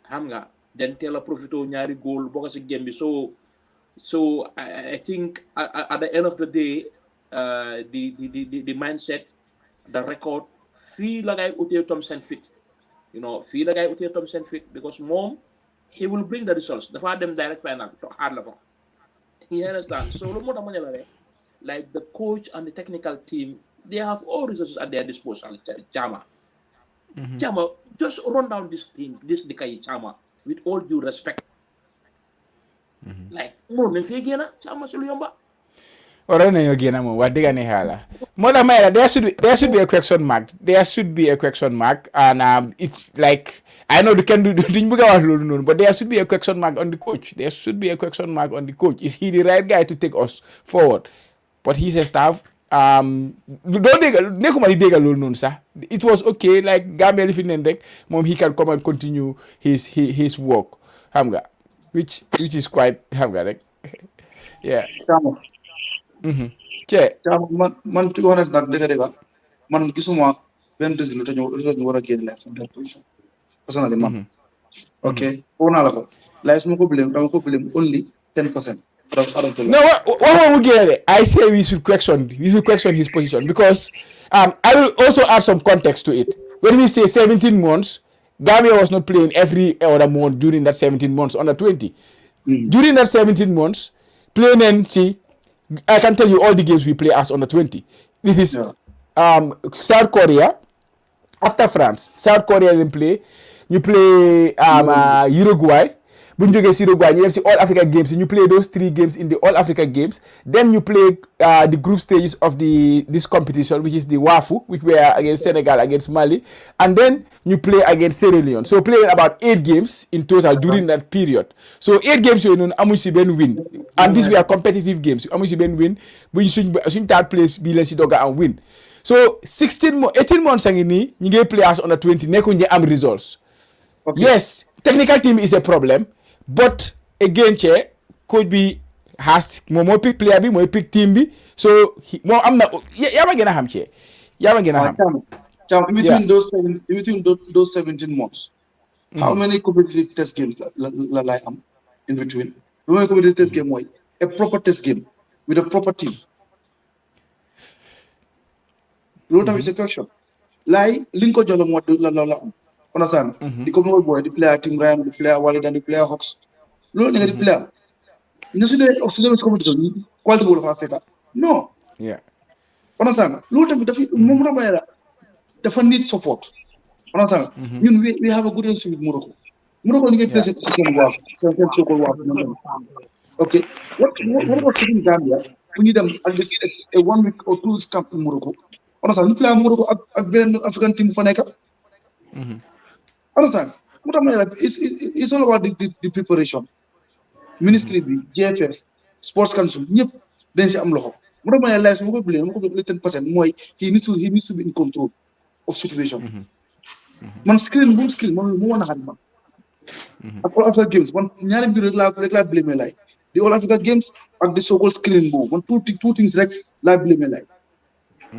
Xam nga then teel a profito ñaari goal bokk ci game bi. So I think at the end of the day, the mindset, the record, fii la ngay utee Thompson fit. You know, fii la ngay utee Thompson fit because moom he will bring the results. Dafa dem direct final to hard la fa. You understand? So like the coach and the technical team, they have all resources at their disposal. Chama, Chama, just run down this thing, this Dikai Chama, with all due respect. Like, no, Nefegena, Chama Suluyamba. Ora na yo gina mo wadiga ni hala. Mother Mayra, there should be a question mark. There should be a question mark, and it's like I know they can do but there should be a question mark on the coach. There should be a question mark on the coach. Is he the right guy to take us forward? But he's a staff. It was okay. Like Gambia if mom he can come and continue his work. Hamga, which is quite hamga, like yeah. Man to be honest nag dega man gisuma ben reason lu tañu wara génn la from that position personally man okay wona la ko lay suma ko blame dama ko blame only 10%. No, what we get it? I say we should question his position because I will also add some context to it. When we say 17 months, Gambia was not playing every other month during that 17 months under 20. During that 17 months, playing and see, I can tell you all the games we play as under 20. This is South Korea. After France, South Korea didn't play. You play Uruguay. When you get Uruguay, you see all Africa games, and you play those 3 games in the All Africa games. Then you play the group stages of this competition, which is the WAFU, which were against Senegal, against Mali, and then you play against Sierra Leone. So playing about 8 games in total during that period. So 8 games you know, Amusi Ben win, and these were competitive games. Amusi Ben win, but you should third place, be Sidoga and win. So 18 months angini, you get players under 20, nekunje am results. Okay. Yes, technical team is a problem. But again, could be has more pick player be more pick team be so more I'm not gonna ham between those 17 months how many competitive test games like in between how many competitive test game a proper test game with a proper team loolu is a question like linko jolo mo la understand the common boy the player team Ryan the player Walid and the player Hawks loolu nga di player ñu su dee oxygène competition quality boobu dafa fekk non understand loolu tamit dafa need support understand ñun we have a good relationship with Morocco ñu ngi play second WAF okay what was in Gambia we need them at least a 1 week or 2 weeks camp in Morocco understand ñu play Morocco ak beneen African team fa nekk understand it's all about the preparation ministry bi GFF sports council ñëpp dañ si am loxo mu tax ma ne lay su ma ko blame 10% mooy he needs to be in control of situation man screen man mu wan a xam man ak All Africa Games man ñaari mbir rek laa blame lay the All Africa Games ak the so-called screen boobu man two things rek laa blame lay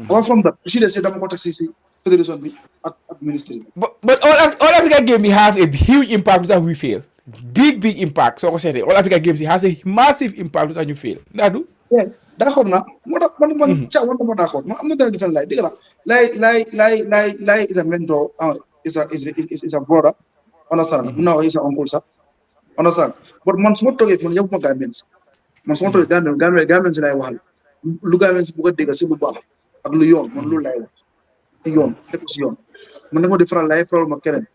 apart from that si de dama ko tax si fédération bi ak ministry bi but All Africa Games have a huge impact that we fail. Big impact. So All Africa Games it has a massive impact that you fail. Nadu? Yeah, d'accord na. Man d'accord. I'm not different like like is a mentor, is a brother. Understand? No, he's an uncle, sir. Understand? But man suma toge man yobuma Gambians. Man suma toge Gambians lay waxal. Lu Gambians bu ko dégg ci lu baax ak lu yoon man lu lay wax. Yoon, tek ci yoon. Man dama different lay faral ma keneen.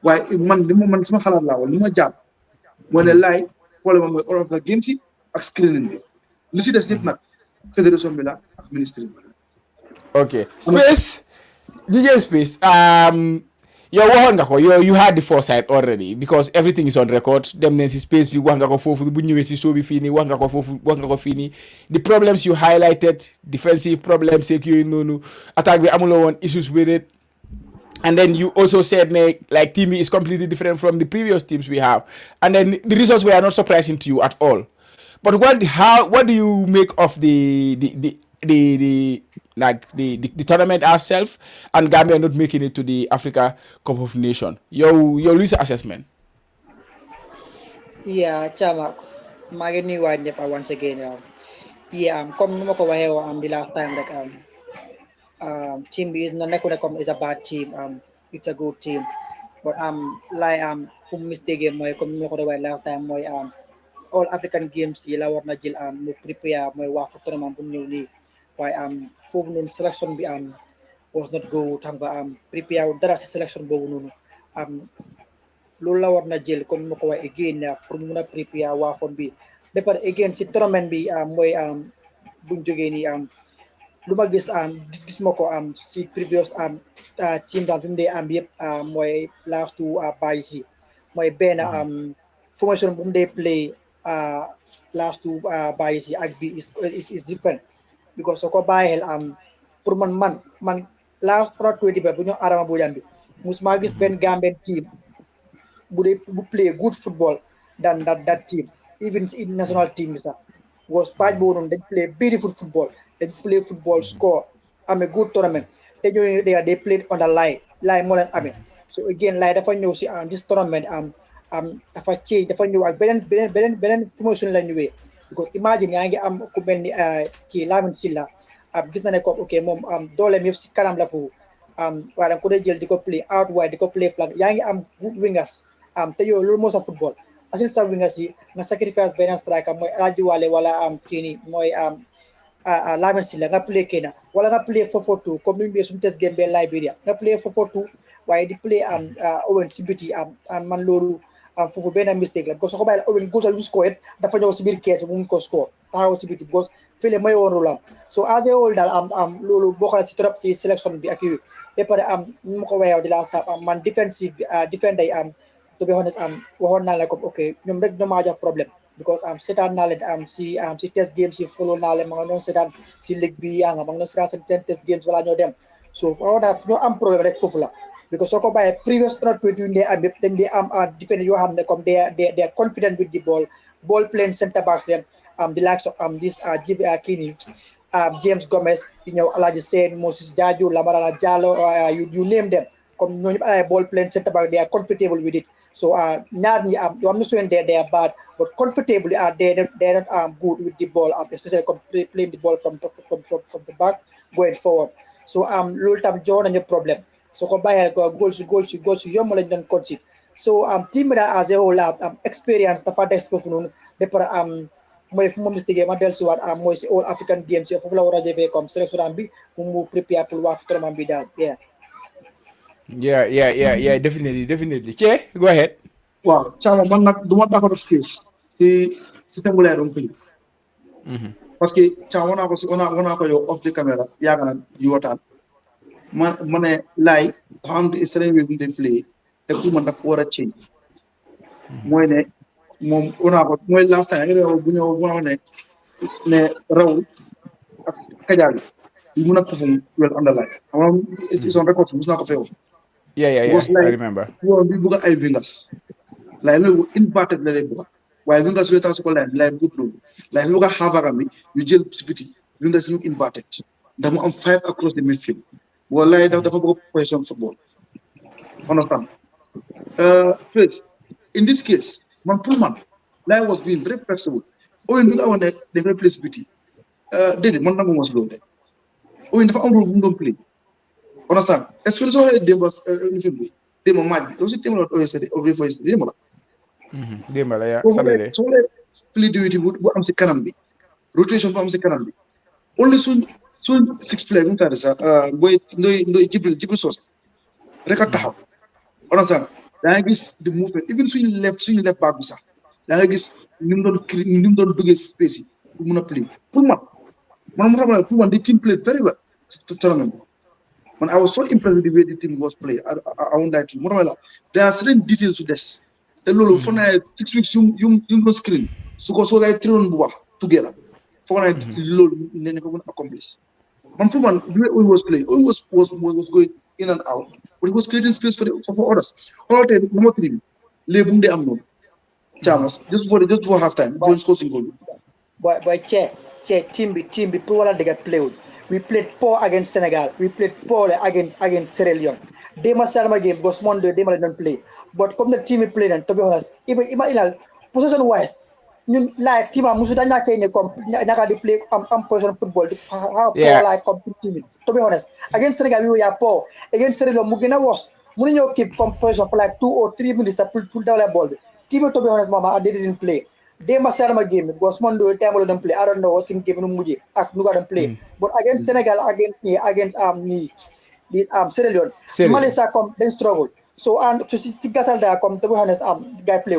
Waaye man sama xalaat laa woon li ma jàpp moo ne laay problème mooy All Africa Games yi ak screening bi li si des ñëpp nag fédération bi la ak ministre bi. Ok Space DJ Space yow waxoon nga ko you had the foresight already because everything is on record dem nañ si Space bi wax nga ko foofu bu ñëwee si show bi fii nii wax nga ko fii nii the problems you highlighted defensive problems yeeg yooyu noonu attaque bi amuloo woon issues with it. And then you also said like team is completely different from the previous teams we have. And then the results were not surprising to you at all. But what do you make of the tournament itself and Gambia not making it to the Africa Cup of Nations? Your Luisa assessment. Yeah, Chama, magani wide once again. Come no ko the last time like team is not is a bad team. It's a good team. But like from mistake mo come no ko last time mo all African games yi la war na jël mu prepare mooy WAFU tournament bu ñëw nii waaye foofu noonu sélection bi was not go xam nga prepare dara si sélection boobu noonu loolu la war na jël comme ma ko wax again pour mu mun a prepare WAFU bi ba pare again si tournament bi mooy buñ jógee nii lu ma gis ma ko si previous team daal fi mu dee yëpp mooy last two bàyyi si mooy benn formation bu mu dee play last two bàyyi si ak bi is different because soo ko bàyyi xel pour man last 20 ba bu ñu Adama Bojang bi musuma gis benn Gambian team bu play good football than that team even in national team bi sax was page boobu noonu dañ play beautiful football dañ play football score amee good tournament te ñooñu they played on the line moo leen amee so again line dafa ñëw si this tournament dafa change dafa ñëw ak beneen formation la ñëwee because imagine yaa ngi am ku mel ni kii Lamin Silla gis na ne ko ok moom dooleem yëpp si kanam la foofu waaye danga ko dee jël di ko play out wide di ko play flank yaa ngi am good wingers te yow loolu moo sa football asil sa wingers yi nga sacrifice beneen striker mooy Alaaji Wale wala kii nii mooy Lamin Silla nga play kii na wala nga play 4-4-2 comme ni ñu suñu test game be Liberia nga play 4-4-2 waaye di play Owen si biti man loolu foofu benn mistake la because soo ko bàyyi la Owen góosal lu score it dafa ñëw si biir kees bi mu ngi ko score taxaw si biti because fële may woon rulam so as a whole daal loolu boo xoolee si trop si sélection bi ak yooyu ba pare nu ma ko weew di last time man defensive bi defender yi to be honest waxoon naa la ko ok ñoom rek ñoo maa jox problème because seetaan naa leen si test games yi follow naa leen ma nga doon seetaan si ligue bi yaa nga ma nga doon seetaan seen test games wala ñoo dem so waxoon naa ñoo am problème rek foofu la because soo ko bàyyee previous 20 yu ndee am yëpp dañ dee am defender yoo xam ne comme they are confident with the ball playing centre backs them the likes of this kii nii James Gomez di ñëw Alhaji Sène Moses Jaaju Lamarana Jallow you name them comme ñooñu ay ball playing centre back they are comfortable with it so ñaar ñi yoo xam ne su they are bad but comfortable they're not good with the ball especially playing the ball from the back going forward so loolu tam jox nañu problème so ko bàyyee goal si yomb lañ doon concede so team bi daal as a whole experience dafa des foofu noonu ba pare mooy fu ma mistake ma dellusiwaat mooy si all African games yi foofu la war a defee comme sélection bi mu prépare pour waa tournament bi daal yeah definitely Che go ahead. waaw Chama man nag du ma d'accord si système bu lay doon play parce que Chama wanaa ko yow off the camera yaaga na yu waxtaan ma ne laay dafa am di strain bu ñu play te pour man dafa war a change mooy ne moom wanaa ko mooy last time bu ñëw bu ne raw ak kajaar yi mun a perform well under laay xam nga son record mus naa ko feewu yeah I remember yoon bi bugg ay wingers laay loolu inverted la lay bugg waaye wingers yooyu tax su ko leen laay bugg loolu laay bugg a xaavagam bi ñu jël si biti wingers ñu inverted ndax mu am 5 across the midfield wala dafa bëgg position football understand first in this case man pour man laay was being very flexible Owen bi nga wax ne dafay play si biti déedéet man nangu ma si loolu de Owen dafa am rôle bu mu doon play understand est-ce que soo xoolee démb match bi aussi démb la OECD démb la démb la yaa Saturday soo xoolee fluidité bu am si kanam bi rotation bu am si kanam bi only suñ six play bu mu tàdde sax booy ndoy Jibril Sos rek a taxaw understand daa nga gis the movement even suñu left back bi sax daa nga gis ni mu doon duggee space yi pour mun a play pour man mu xam ne pour man the team played very well si tournament bi man I was so impressed with the way the team was playing I won't lie to you mu xam ne there are certain details su des te loolu foog naa 6 weeks yu doon screen su ko soo lay triloon bu baax together foog naa loolu ne ko mën a accomplish man pour man the way Owen was playing Owen was going in and out but he was creating space for others xoolal tey number 3 bi léegi bu mu dee am noonu Chamas just for half time don't score single boy Che team bi pour wala dëgg played we played poor against Senegal we played poor against Sierra Leone Dema Salama game because Monday Dema didn't play but come the team we played and to be honest even possession wise ñun like team musu dañ ñàkkee ne comme ñaka di play am position football how poor like comme team to be honest against Senegal we were poor against Sierra Leone mu gën a worse mënu ñëw keep composition for like 2 or 3 minutes pour dawle ball bi team to be honest mama they didn't play they must start a game because Mondo time them play. I don't know what's in game no muje. Ak nuga them play. But against Senegal, against this Sierra Leone, Malaysia come then struggle. So and to see Gatal there come to be honest guy play.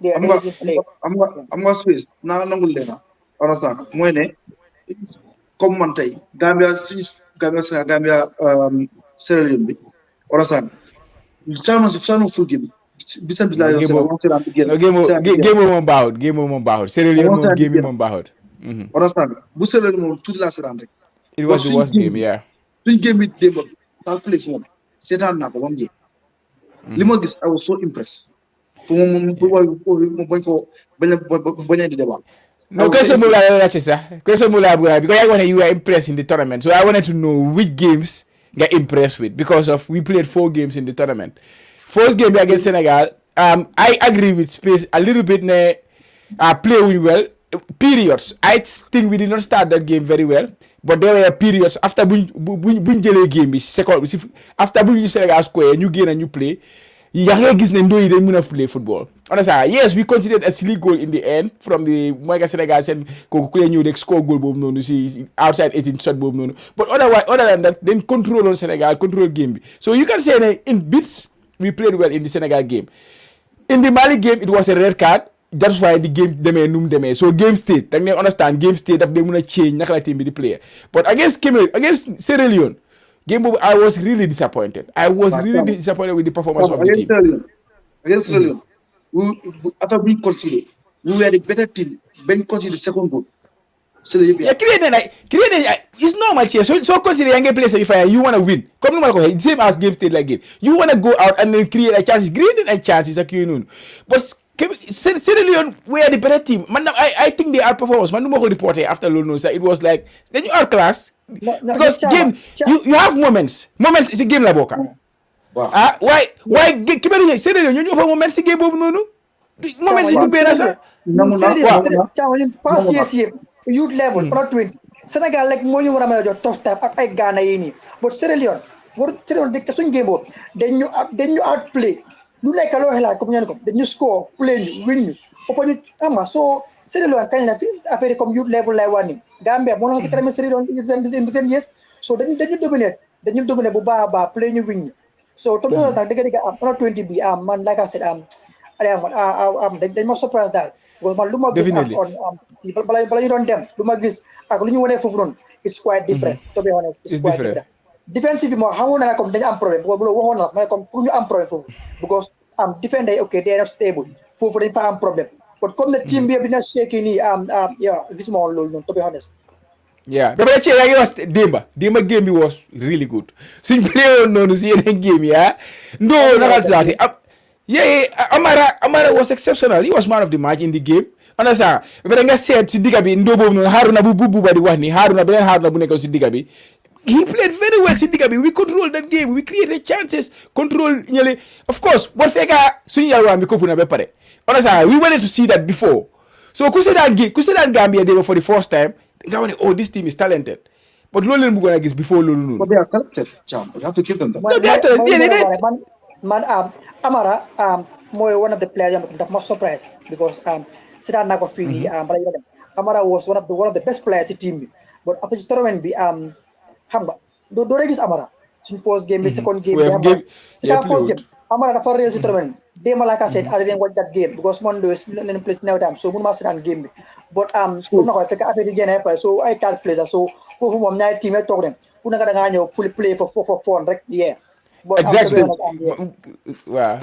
They didn't play. I'm not space. Nana nangul dena. Understand? Moy ne comme man tay Gambia Gambia Sierra Leone bi. Understand? Sano full game. Bisan bila yo sera won sera no game mo baaxut Sierra Leone moom game moom baaxut. Understand? Bu Sierra Leone moom tout la sera rek. It was the worst game, yeah. Suñ game bi démb tal place moom seetaan naa ko ba mu jeex. Li ma gis I was so impressed. Moom bañ ko bañ a di débat. No, question mo la laajte sax question mo la bëgg because I want you were impressed in the tournament, so I wanted to know which games got impressed with because of we played 4 games in the tournament. First game against Senegal, I agree with Space a little bit. Play well. Periods. I think we did not start that game very well, but there were periods after buñ jëlee game bi second after buñ Senegal square ñu génn ñu play. yaa ngi gis ne ndoy dañ mën a play football. Understand? Yes, we considered a silly goal in the end from the mooy que Senegal seen kooku ku leen ñëw rek score goal boobu noonu si outside 18 shot boobu noonu, but other than that then control on Senegal control game bi. So you can say ne in bits we played well in the Senegal game. In the Mali game it was a red card. That's why the game demee nu mu demee so game state da nga understand game state daf dee mën a change naka la team bi di play, but against Sierra Leone game boobu I was really disappointed. I was really disappointed with the performance of the team. Against Sierra Leone, after being considered, we were the better team. Ben considered second goal. Yeah, create it's normal here. So consider young place if you want to win. Come on, same as game state like game. You want to go out and then create a chances, creating a chances like you know. But Sierra Leone were the better team. Man, I think they outperformed. Man, no more reported after Lolo. It was like then you outclass. Because game you have moments. Moments is a game la boka. Wow. Why Kiberu Sierra Leone you have moments in game bobu nonu. Moments you be na sa. Pass yes youth level not 20. Senegal like mo ñu wara mëna jox tough time ak ay Ghana yi ni. But Sierra Leone de suñ game bobu dañ ñu outplay. Lu like lo xelaat comme ñan ko dañu score play ñu win ñu opponent ama so Sierra Leone kañ la fi affaire comme youth level lay wani Gambia mo la ci kanam Sierra Leone in yes so dañu dominer bu baax play ñu win ñu so to be honest tak dëgg am 20 bi man like I said dañ ma surprise daal because man lu ma gis on bala ñu doon dem lu ma gis ak lu ñu wone foofu noonu it's quite different to be honest it's quite different. Defensive mo xamoon na comme dañu am problème bu lo waxoon na ma comme pour ñu am problème foofu because defender okay they are not stable foofu dañ fa am problème but comme the team bi dina shaky ni yeah gisuma woon loolu noonu to be honest. Yeah, but actually, was Demba game was really good. So you play on no see any game, yeah. No, not that. Amara was exceptional. He was man of the match in the game. Understand? But I said Sidigabi Ndobo Haruna Bubu by the one Haruna Buneko Sidigabi. He played very well, Sidigabi. We controlled that game. We created chances. Control nearly. Of course, what fega Sunyalwa Mikopuna Bepare. Understand? We wanted to see that before. So Kusedan Gambia they were for the first time. Oh, this team is talented. But Lolan Muganagis before Lulu. But they are talented, Cham. You have to give them that. No, they are talented. Man, Amara, one of the players I'm most surprised because Sidan Nagofini, Amara was one of the best players in the team. But after the tournament, Hamba, do regis Amara. First game, second game, first game. Amara for real tournament. They like I said, I didn't watch that game because Mondo is in place now time. So Munma Sidan game. But so I can't play that. So for whom my team I talk them. Kuna fully play for fun, right? Yeah. But exactly. Wow.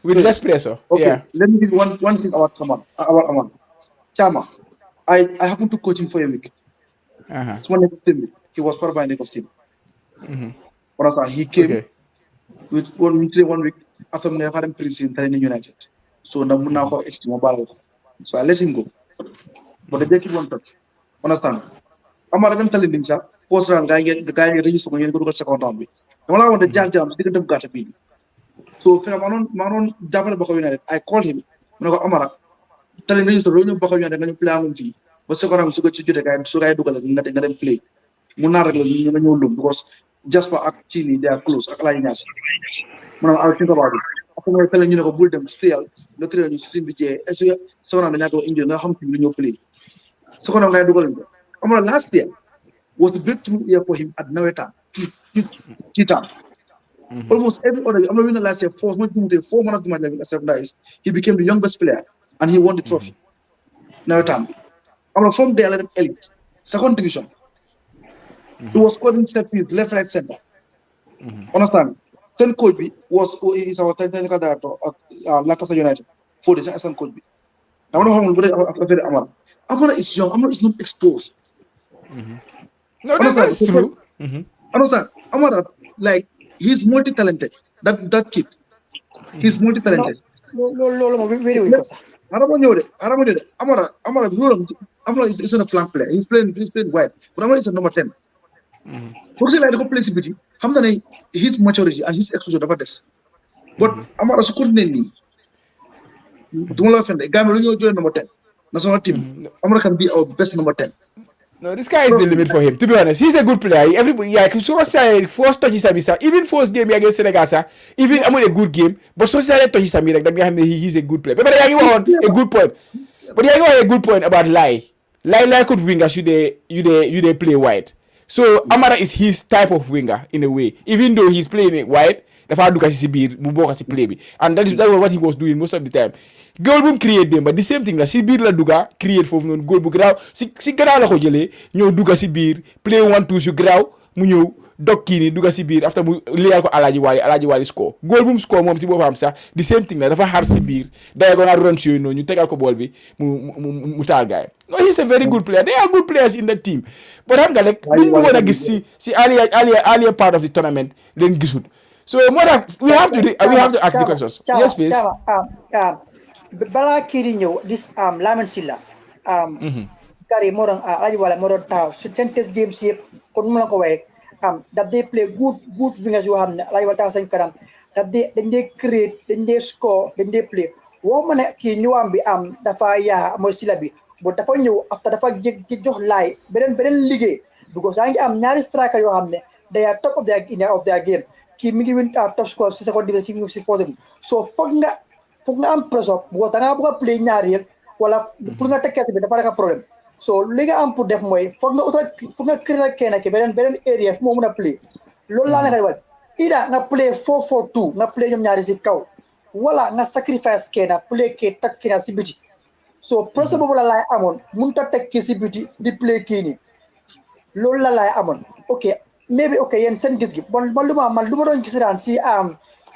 With less pressure. Okay. Yeah. Let me give you one thing about Aman. Chama. I happened to coach him for a week. He was part of my neck of team. He came with 1 week after me having preseason training United. So now extreme mobile. So I let him go. But the keep on touch. Understand? Amara dem telling him sir, post run guy register ko ngeen ko dugal second round bi. Dama la won de jam digëntam gata bi. So fe manon jabal bako United. I called him. Munako Amara telling register ro ñu bako United nga ñu play amum fi. Ba second round su ko ci jotté gaay su gaay dugal nga dem play. Mu na rek la ñu ñew lum because Jasper ak Chini they are close ak lay ñass. I'll think about it. après mooy fële ñu ne ko bul dem stayal nga train ñu si bi jee est-ce que soxna bi ñaata indi nga xam ci lu ñoo play soxna ngay dugal ñu xam nga last year was the breakthrough year for him at Nawettan Titan. Almost every other year, I'm not winning last year, 4 months of the match except nice. He became the youngest player and he won the trophy. Nawettan. I'm from there, let him elite. Second division. He was scoring set piece, left, right, center. Understand? Sen coach is our technical director at Lancaster United. For the Sen coach. I don't know how Amara. Amara is young. Amara is not exposed. No, that's true. Understand? Amara, like, he's multi-talented. That kid. He's multi-talented. No, very weak. Amara is not a flank player. He's playing wide. But Amara is a number 10. Focusing like the flexibility, his maturity and his exposure of this. But Amara couldn't don't offend the Gambia U-20 number 10. National team. Amara can be our best number 10. No, this guy is the limit for him. To be honest, he's a good player. Everybody, yeah, so say first touches even first game against Senegal, even I'm a good game. But so say touches like that, he's a good player. But I on a good point. But I got a good point about Lai could winger should they play wide. So Amara is his type of winger in a way. Even though he's playing it wide, the fact that he play, and that was what he was doing most of the time. Goal boom create them, but the same thing la si biir la duga create foofu noonu goal bu garaaw si garaaw la ko jëlee ñëw duga si biir play 1-2 su garaaw mu ñëw dog kii nii duga si biir after mu liyal ko Alaaji Wali score goal boom score moom si boppam sax the same thing la dafa xar si biir day gonna run si yooyu noonu ñu tegal ko bool bi mu taal gaay. No, he's a very good player. They are good players in the team, but xam nga rek luñ bëggoon a gis si earlier part of the tournament leen gisut. So more than we have to ask the questions. Yes, please. Bala kiri ñëw this Lamin Silla kari moo doon Alaaji Wali moo doon taxaw su test games yëpp kon mu la ko waxee that they play good wingers yoo xam ne Alaaji Wali taxaw seen kanam that dañ dee create dañ dee score dañ dee play woo ma ne kii ñëwaam bi dafa yaa mooy Silla bi bo dafa ñëw after dafa jox laay beneen liggéey because yaa ngi ñaari striker yoo xam ne they are top of their game kii mi ngi win top score si second division kii mi ngi si fourth so foog nga am pressure because da ngaa bëgg a play ñaari yëpp wala pour nga tekkee si bi dafa nekk problème so li nga am pour def mooy foog nga créer kenn ki beneen area fu moo mën a play loolu laa nekk di wax ida nga play 4-4-2 nga play ñoom ñaari si kaw wala nga sacrifice kenn play kee teg kenn si biti so pressure boobu la laay amoon mënut a teg kii si biti di play kii nii loolu la laay amoon ok maybe ok yéen seen gis gi bon man lu ma doon gis daan si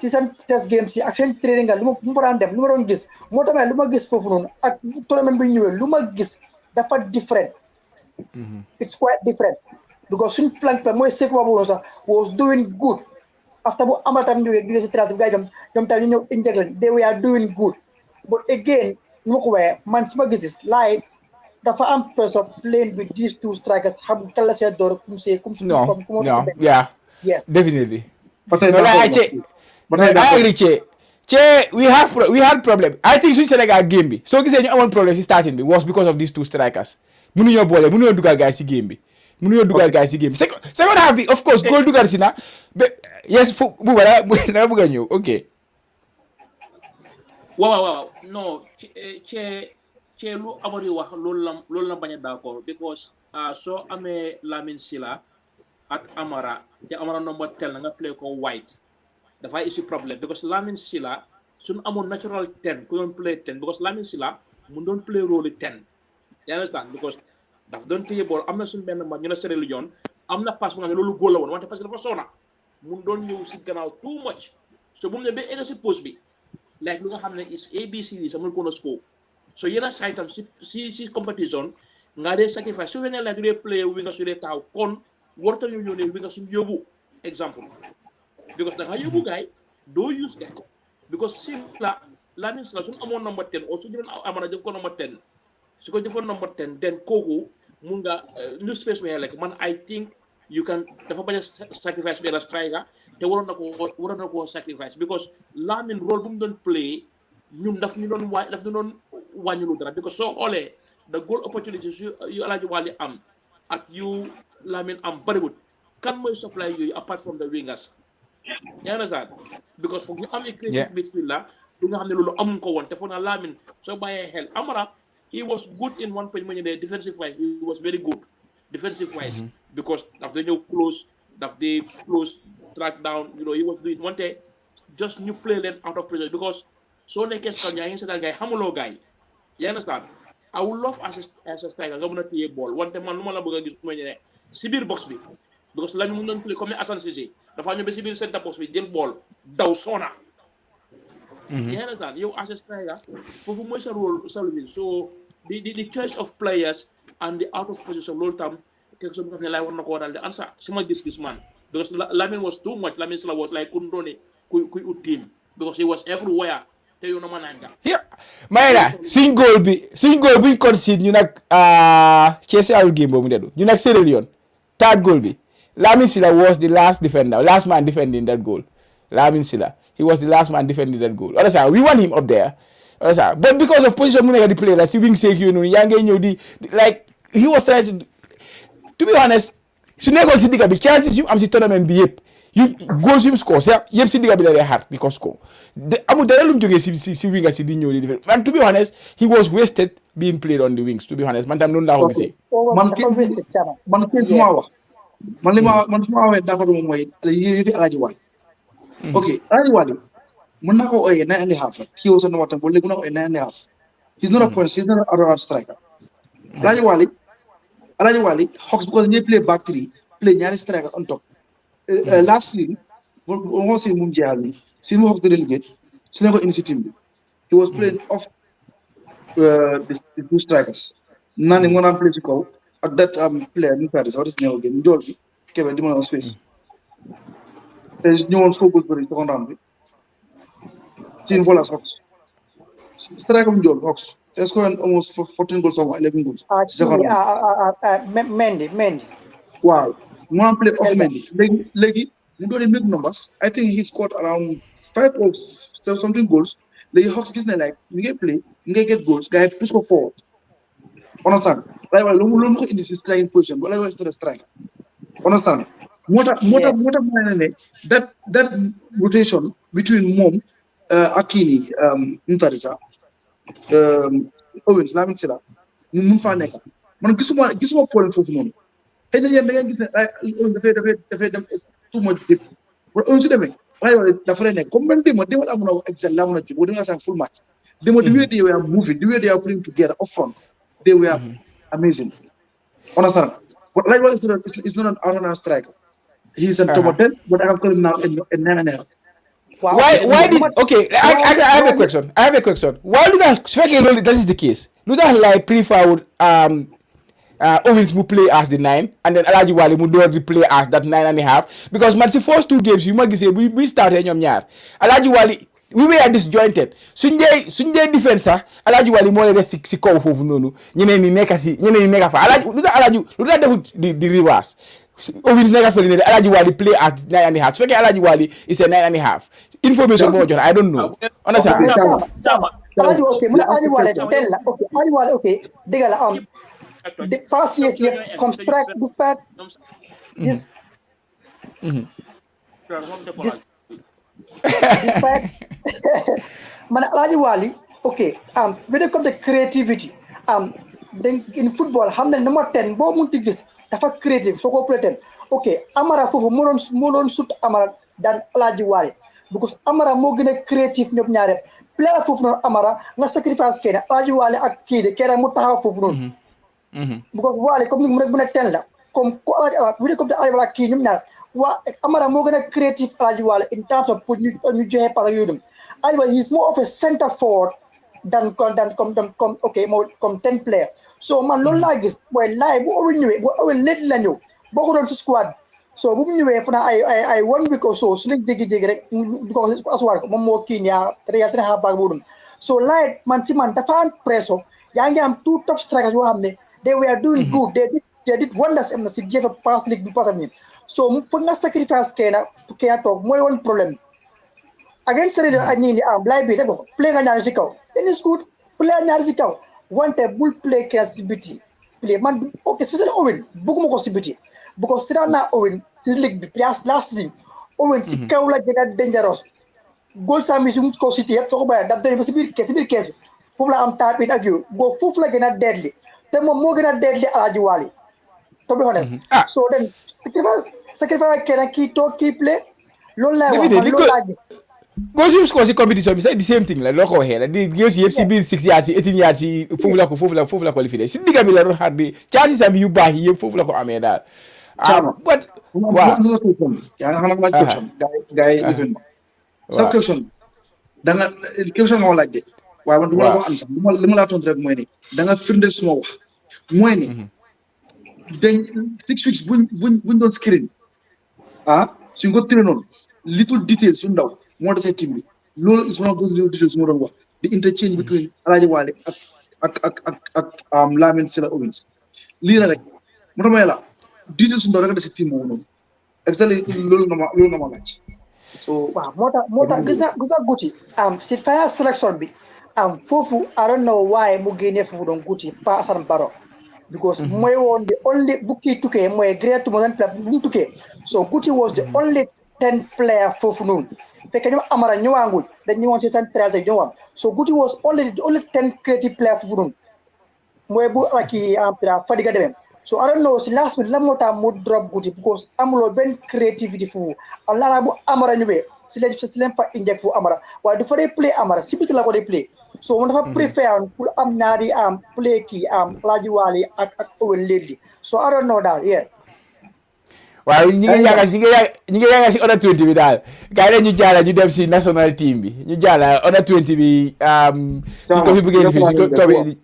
seen test game si ak seen training nga lu ma fa daan dem lu ma doon gis moo tamit lu ma gis foofu noonu ak tournament bi ñëwee lu ma gis dafa different it's quite different because suñ flank play mooy Sekou boobu sax was doing good after bu amal tam jógee si trace bi gars yi ñoom tamit ñu ñëw inject leen they were doing good but again nu ma ko waxee man si ma gis laay dafa am pressure playing with these two strikers xam kala see door No, yeah, yes definitely. But I agree, Che, we had problem. I think suñ Senegal game bi soo gisee ñu amoon problème si starting bi was because of these two strikers. Mënuñoo dugal guys si game bi. Second half bi of course goal dugal si na. Yes, Buba da bëgg a ñëw. Okay. waaw non ci lu Amady wax loolu la bañ a d'accord because soo amee Lamin Silla ak Amara te Amara number 10 nga play ko white dafay issue problème because Lamin Silla suñu amoon natural 10 ku doon play 10 because Lamin Silla mu doon play role 10 you understand because daf doon téye bool am na suñu benn match ñu ne Sierra Leone am na passe bu nga xam ne loolu góol la woon wante parce que dafa sona mu doon ñëw si gannaaw too much so bu mu ne ba egg si poste bi like lu nga xam ne is ABCD sax mën ko na score so yéen a say tam si competition nga dee sacrifice su fekkee like du dee play wi nga su dee taw kon warta ñu ñëw ne wi nga suñu yóbbu exemple because da nga yóbbu gaay doo use gaay because Silla Lamin Silla suñu amoon number 10 o su jëloon Amara def ko number 10 su ko defoon number 10 then kooku mun nga new space where like man I think you can dafa bañ a sacrifice benn striker te waroon na ko sacrifice because Lamin role bu mu doon play ñun daf ñu doon wàññilu dara because soo xoolee the goal opportunities yu Alaaji Wali am ak yu Lamin am bariwut kan mooy supply yooyu apart from the wingers you understand because foog ñu amee creative midfielder du nga xam ne loolu amuñ ko woon te foog naa Lamin soo bàyyee xel Amara he was good in one point mu ñu ne defensive wise he was very good defensive wise because daf da ñëw close track down he was doing wante just ñu play leen out of pressure because soo nekkee stand yaa ngi seetaan gars yi xamuloo gars yi you understand I would love as a striker nga mën a téye ball wante man lu ma la bëgg a gis mu ñu ne si biir box bi because Lamin mu doon play comme Assane Cissé dafa ñëw ba si biir center box bi jël ball daw soona you understand yow as a striker foofu mooy sa rôle so the choice of players and the out of position loolu tam quelque chose bu nga xam ne laay war na ko waral de ansa suma gis-gis man because Lamin was too much Lamin Sala was like kuy ut team because he was everywhere te yow na ma naan nga may la suñ goal buñ concede ñu nag CSL game boobu ndedu ñu nag Sierra Leone third goal bi Lamin Sila was the last man defending that goal. Lamin Sila, he was the last man defending that goal. Understand? We want him up there. Understand? But because of position mu nekk di play like si wing sake you know yaa ngi ñëw di like he was trying to be honest su nekkoon si digga bi chances yu am si tournament bi yëpp yu goals yu score yëpp si digga bi la dee xaar di ko score amul dara lu mu jógee si winga si di ñëw di defend man to be honest he was wasted being played on the wings to be honest man tam noonu laa ko gisee. man li ma waxee d'accord moom mooy yi fi Alaaji Wali ok Alaaji Wali mën naa ko ooyee 9.5 la kii woo sa number 10 ba léegi mën naa ko ooyee 9.5 he's not a point he's not an all-round striker Alaaji Wali Hawks because ñuy play back three play ñaari striker on top last season moo si mu jeexal ni si mu Hawks di relegate si ne ko indi si team bi he was playing off the two strikers naa ne moo naan play si kaw ak that player nu Paris what is name again njool bi Kébé di mën a space te ñëwoon soo goal bëri second round bi Team Bolas Hawks striker bu njool Hawks te scored almost 14 goals or 11 goals second round Mendy waaw mu naan play off Mendy léegi mu doon make numbers I think he scored around 5 or something goals léegi Hawks gis ne like ñu ngi play ñu ngi get goals gars yi plus ko 4 understand right wala loolu ko indi si striking position wala wala si striker understand moo tax ma ne that rotation between moom ak kii nii Ntarisa Owens Lamin Sila mu mun faa nekk man gisuma problème foofu noonu xëy na yéen da ngeen gis ne dafay dem too much deep wala Owens su demee right wala dafa lay nekk comme man démb laa mun a wax exact laa mun a ji boo demee full match démb the way they were moving the way they are playing together up front they were amazing. Understand? But likewise, it's not an out-and-out striker. He's a top 10, but I have called him now a 9.5. Wow. Why did I have a question. Why do that? That is the case. Do that like prefer would Owens will play as the 9 and then Alhaji Wali will do play as that 9.5 because man the first two games you might say we started ñoom ñaar Alhaji Wali we were disjointed suñ dee defense sax Alhaji Wali moo des si kaw foofu noonu ñeneen ñi nekk fa Alhaji lu tax defut di reverse Owens nekk fa ne Alhaji Wali play as 9.5 su fekkee Alhaji Wali is a 9.5 information moo jox I don't know understand Alhaji Wali tell la Alhaji Wali dëgg la the past years yëpp comme strike despite man Alhaji Wali when it comes to creativity then in football xam ne number 10 boo munti gis dafa creative soo ko play Amara foofu moo doon sut Amara daan Alhaji Wali because Amara moo gën a creative ñëpp ñaare player foofu noonu Amara nga sacrifice kenn Alhaji Wali ak kii de kenn mu taxaw foofu noonu because Wali comme ni mu rek bu ne 10 la comme ko when it comes to Alhaji Wali kii ñoom ñaar Amara moo gën a creative Alhaji Wali in terms of pour ñu joxe par yooyu dem Alhaji Wali he is more of a center forward than comme 10 player so man loolu laa gis mooy laay bu Owen ñëwee bu Owen léegi la ñëw boo ko doon si squad so bu mu ñëwee fu na ay 1 week or so su leen jégi-jégi rek du ko asuwaar ko moom moo kii nii Real seen xabaar boobu dem so laay man dafa am presso yaa ngi am 2 top strikers yoo xam ne they were doing good they did wonders am na si jeefa pass league bi passam nii so foog nga sacrifice kenn toog mooy woon problème against Sierra Leone ak ñii ni laay bi def ko play nga ñaari si kaw then is good play ñaari si kaw wante bul play kenn si biti play man especially Owen bëgguma ko si biti because si daan naa Owen si league bi last season Owen si kaw la gën a dangerous goal sàmmi su ko cité yëpp soo ko bàyyee daf ba si biir kees bi foofu la am tapin ak yow boo foofu la gën a deadly te moom moo gën a deadly Alhaji Wali to be honest so then sacrifice kenn kii toog kii play loolu laay wax man loolu laa gis goal su score si compétition bi sax di same thing la loo ko waxee la di gis yëpp si biir 6 yards si 18 yards si foofu la qualifié si digga bi la doon xaar di caasi sam yu baax yi yëpp foofu la ko amee daal but waaw yaa nga xam ne laaj question gars yi lifin ma sa question da nga question nga laaj de waaye man du ma la ko am sax li ma laa tontu rek mooy ni da nga firndeel suma wax mooy ni dañ 6 weeks buñ doon screen suñ ko tiré noonu little details su ndaw moo desee team bi loolu is one of those little details su ma doon wax the interchange between Alhaji Wali ak Lamin Sila Owens lii la rek mu damay la details su ndaw rek desee team boobu noonu exactly loolu nga ma laaj so waaw moo tax gis nga Guti si final selection bi foofu I don't know why mu génnee foofu doon Guti pas Assane Barrow because mooy woon the only bu kii tukkee mooy great to modern player bu mu tukkee so Guti was the only 10 player foofu noonu fekkee ñoom Amara ñëwaanguñ dañ ñëwoon si seen trial say ñëwaam so Guti was only 10 creative player foofu noonu mooy bu kii Fadiga demee so I don't know si last minute la moo tax mu drop Guti because amuloo benn creativity foofu am laanaa bu Amara ñëwee si leen fa inject foofu Amara waaye du fa dee play Amara si biti la ko dee play so man dafa préfère pour am ñaari play kii Alhaji Wali ak Owen léegi so I don't know daal waaw ñi ngi yàgga si under 20 bi daal gars yi ñu jaala ñu dem si national team bi ñu jaala under 20 bi suñ ko fi bëggee fi suñ ko toobee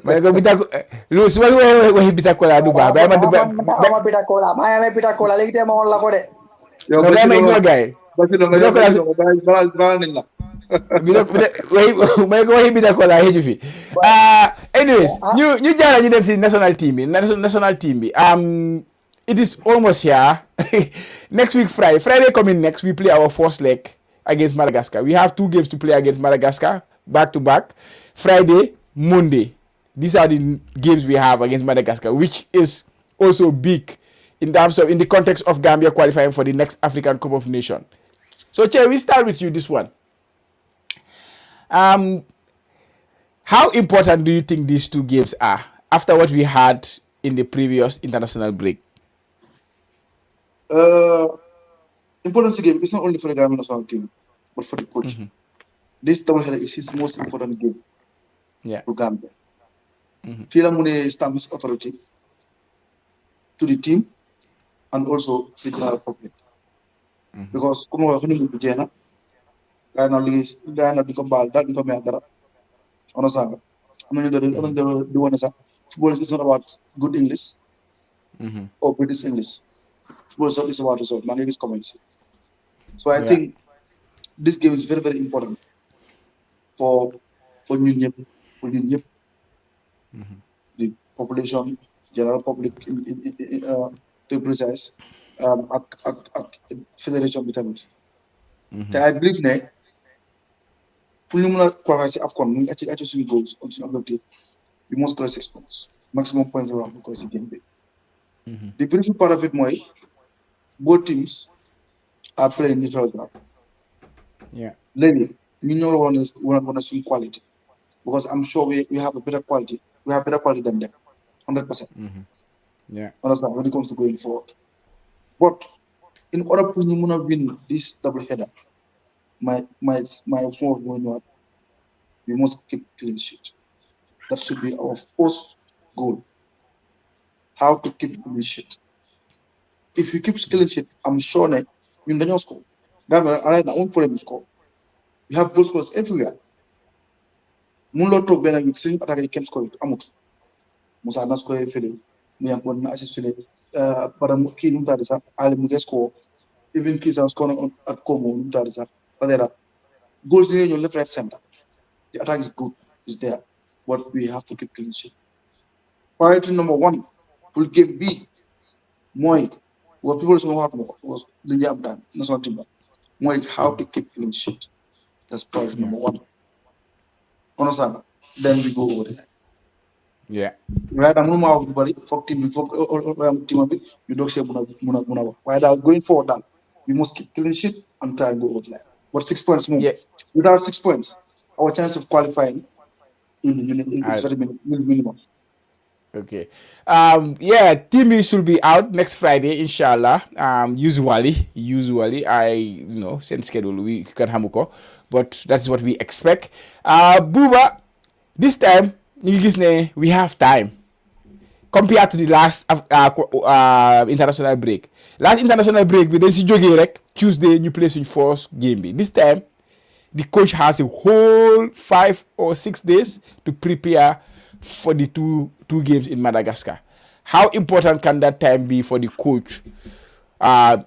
ma ne ko lu su ma waxi Bitakola du baax bay ma Bitakola maa amee Bitakola léegi tey ma woon la ko de non day ma ignore gars yi ma ne ko waxi Bitakola xëju fi anyways ñu jaala ñu dem si national team bi it is almost here next week Friday coming next we play our first leg against Madagascar. We have 2 games to play against Madagascar back to back, Friday, Monday. These are the games we have against Madagascar, which is also big in the context of Gambia qualifying for the next African Cup of Nations. So Che, we start with you this one. How important do you think these 2 games are after what we had in the previous international break? Importance game is not only for the Gambia national team, but for the coach. This Doubleheader is his most important game to Gambia. Fila Mune stamps authority to the team and also to the general public. Because come on, honeymoon to Jena, Guyana become Balda, become Yandara. Onosanga. I mean, the one is football is not about good English or British English. Football is about result. Many is comments. So I think this game is very, very important for Union, the population, general public, to be precise, federation vitamins. I believe that for you to qualify AFCON, we actually goals on the objective. We must score 6 points, maximum points around because the game. The beautiful part of it, both teams are playing neutral ground. Lately, we know want to swing quality because I'm sure we have a better quality. We have better quality than them, 100%. Understand when it comes to going forward. But in order for you to win this Doubleheader, my form going up, we must keep clean sheet. That should be our first goal. How to keep clean sheet. If you keep clean sheet, I'm sure that you don't score. I won't put him score. We have goal scorers everywhere. Mulo to bena week sing attack you can score it. Amut. Musa na score fele. Muyang na assist fele. Para ki num tarisa ali mu score. Even kids are scoring at Como num tarisa. Padera. Goals in your left right center. The attack is good. Is there. But we have to keep clean sheet. Priority number 1 will game B. Moi. What people know how to was the job done. That's not team. Moi how to keep clean sheet. That's priority number 1. Understand? Then we go over there. Right, I'm not everybody for team you don't say muna. Why that going forward that we must keep clean sheet and try and go out live. But 6 points more. Yeah. Without 6 points, our chance of qualifying is very minimum. Okay. Yeah, Timmy should be out next Friday, inshallah. Usually, send schedule we can hamuko, but that's what we expect. Buba, this time, we have time compared to the last international break. Last international break, we didn't see rek Tuesday, you play in first game. This time, the coach has a whole 5 or 6 days to prepare for the two games in Madagascar. How important can that time be for the coach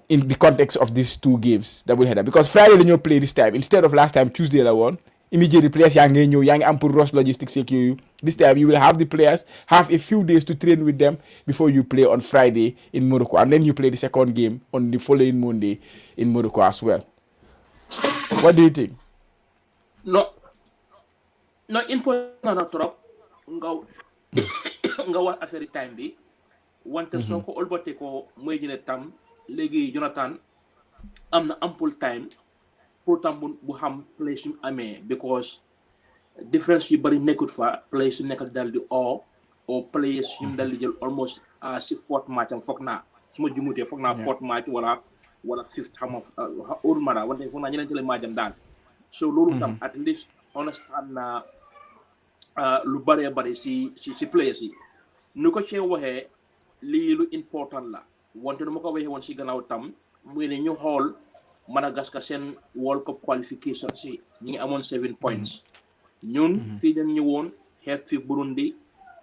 in the context of these 2 games that will head up? Because Friday when you play this time, instead of last time Tuesday la one, immediately players yang ample rush logistics you. This time you will have the players have a few days to train with them before you play on Friday in Morocco, and then you play the second game on the following Monday in Morocco as well. What do you think? No important na trop nga wax affaire time bi wante soo ko olbate ko mooy ñu ne tam léegi Jonathan am na ample time pour tam bu xam place yu amee because difference yu bari nekkut fa place yu nekk dal di or place yu dal di jël almost si fourth match am foog naa su ma jumutee foog naa fourth match wala fifth xam nga óolu mara wante foog naa ñeneen tele match am daal so loolu tam at least understand na lu bëree bëri si players yi nu ko cee waxee lii lu important la wante nu ma ko waxee woon si gannaaw tam muy ne ñu xool Madagascar seen World Cup qualification si ñu ngi amoon 7 points ñun fii dañ ñëwoon xeeb fi Burundi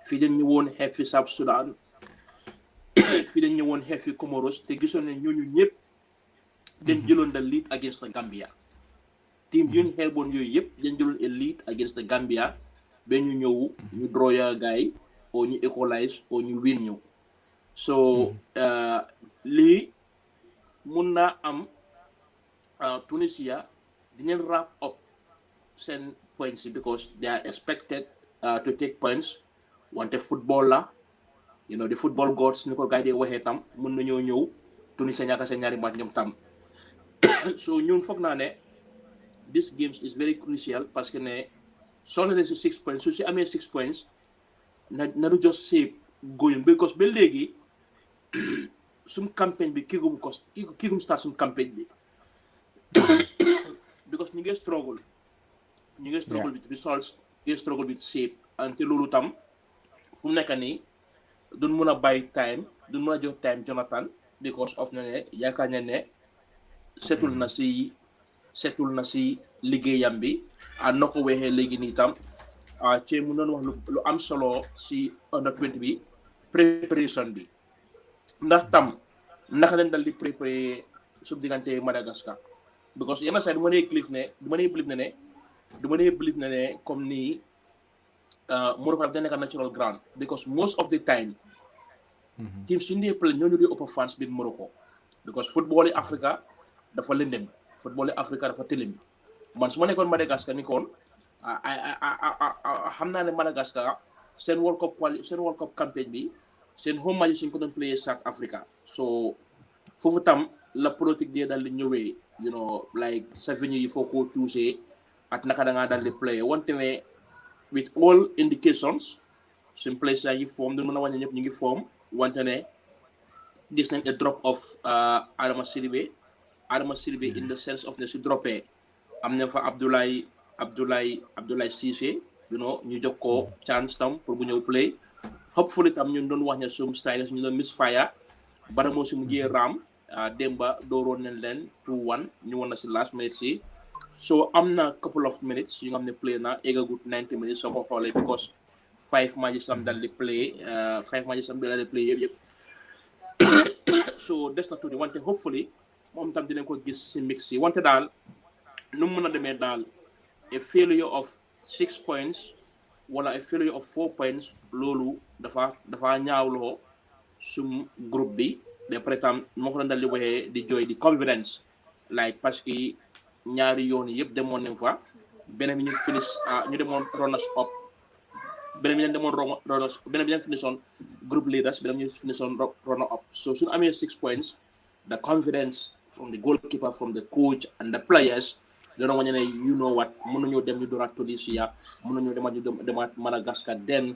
fii dañ ñëwoon xeeb fi South Sudan fii dañ ñëwoon xeeb fi Comoros te gisoon ne ñooñu ñëpp dañ jëloon the lead against the Gambia team yu ñu xeeboon yooyu yëpp dañ jëloon a lead against the Gambia ba ñu ñëw ñu draw ya gaay o ñu equalize o ñu win ñu so lii mun naa am Tunisia dinañ wrap up seen points because they are expected to take points wante football la the football gods ni ko gaay di waxee tam mun nañoo ñëw Tunisia ñàkk seen ñaari match ñoom tam so ñun foog naa ne this games is very crucial parce que ne soo leen si 6 points su si amee 6 points na du just save going because ba léegi sum campagne bi kiigum start sum campagne bi because ñu ngi struggle with results ñu ngi struggle with shape ante loolu tam fu mu nekk nii duñ mun a bàyyi time duñ mun a jox time Jonathan because of ne yaakaar na ne setul na si liggéeyam bi na ko waxee léegi nii tam ci mu doon wax lu am solo si under 20 bi préparation bi ndax tam naka lañ dal di préparer su diggante Madagascar because yenn saa du ma nee believe ne comme nii Morocco da nekk natural ground because most of the time teams yu ñu play ñooñu di ëpp fans bi Morocco because football yi Africa dafa lëndëm football yi Africa dafa tilim man su ma nekkoon Madagascar ni kon xam naa ne Madagascar seen World Cup campagne bi seen home match suñ ko doon play South Africa so foofu tam la politique di dal di ñëwee like sa venue yi foo ko choosee at naka da ngaa dal di play wante ne with all indications suñ place yaa ngi form duñ mën a wàññi ñëpp ñu ngi form wante ne gis nañ a drop of Adama Sidibé in the sense of ne si droppé am na fa Abdoulaye Cissé ñu jox ko chance tam pour bu ñëw play hopefully tam ñun doon wax ne sum Strikers ñu doon misfire bara moo si mujjee raam démba dooroon nañ leen 2-1 ñu woon na si last minute si so am na couple of minutes yu nga xam ne play na eggagut 90 minutes soo ko xoolee because 5 matches am dal di play yëpp so des na tuuti wante hopefully moom tam dinañ ko gis si mix si wante daal nu mu mën a demee daal a failure of 6 points wala a failure of 4 points loolu dafa ñaawloo sum groupe bi ba pare tam moo ko doon dal di waxee di jooy di confidence like parce que ñaari yoon yëpp demoon nañ fa beneen bi ñu finish ñu demoon runners up beneen bi ñu finishoon group leaders beneen ñu finishoon runner up so suñu amee 6 points the confidence from the goalkeeper, from the coach and the players. They don't want to, you know what, mënuñoo dem ñu dooraat Tunisia, mënuñoo demaat Madagascar, then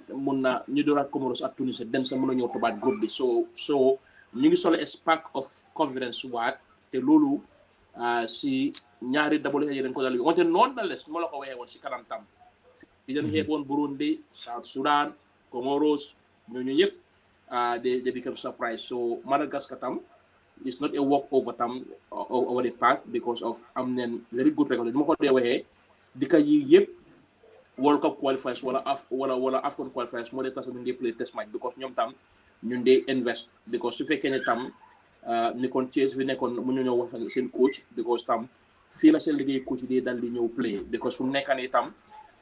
mun na ñu dooraat Comoros ak Tunisia, then sa mënuñoo tobaat groupe bi. So ñu ngi solo a spark of confidence waat te loolu si ñaari Doubleheader dañ ko dal wante noonu la les moo la ko waxee woon si kanam tam fi dañ xeeboon Burundi, South Sudan, Comoros, ñooñu yëpp they become surprised. So Madagascar tam it's not a walk over tam over the park because of am nañ very good record. Dama ko dee waxee dika yi yëpp World Cup qualifiers wala AFCON qualifiers moo dee tax ñu ngi play test match because ñoom tam ñun dee invest because su fekkee ne tam ni kon Thiès fi nekkoon mu ñu ñëw wax seen coach because tam fii la seen liggéey coach yi dal di ñëw play because fu mu nekk nii tam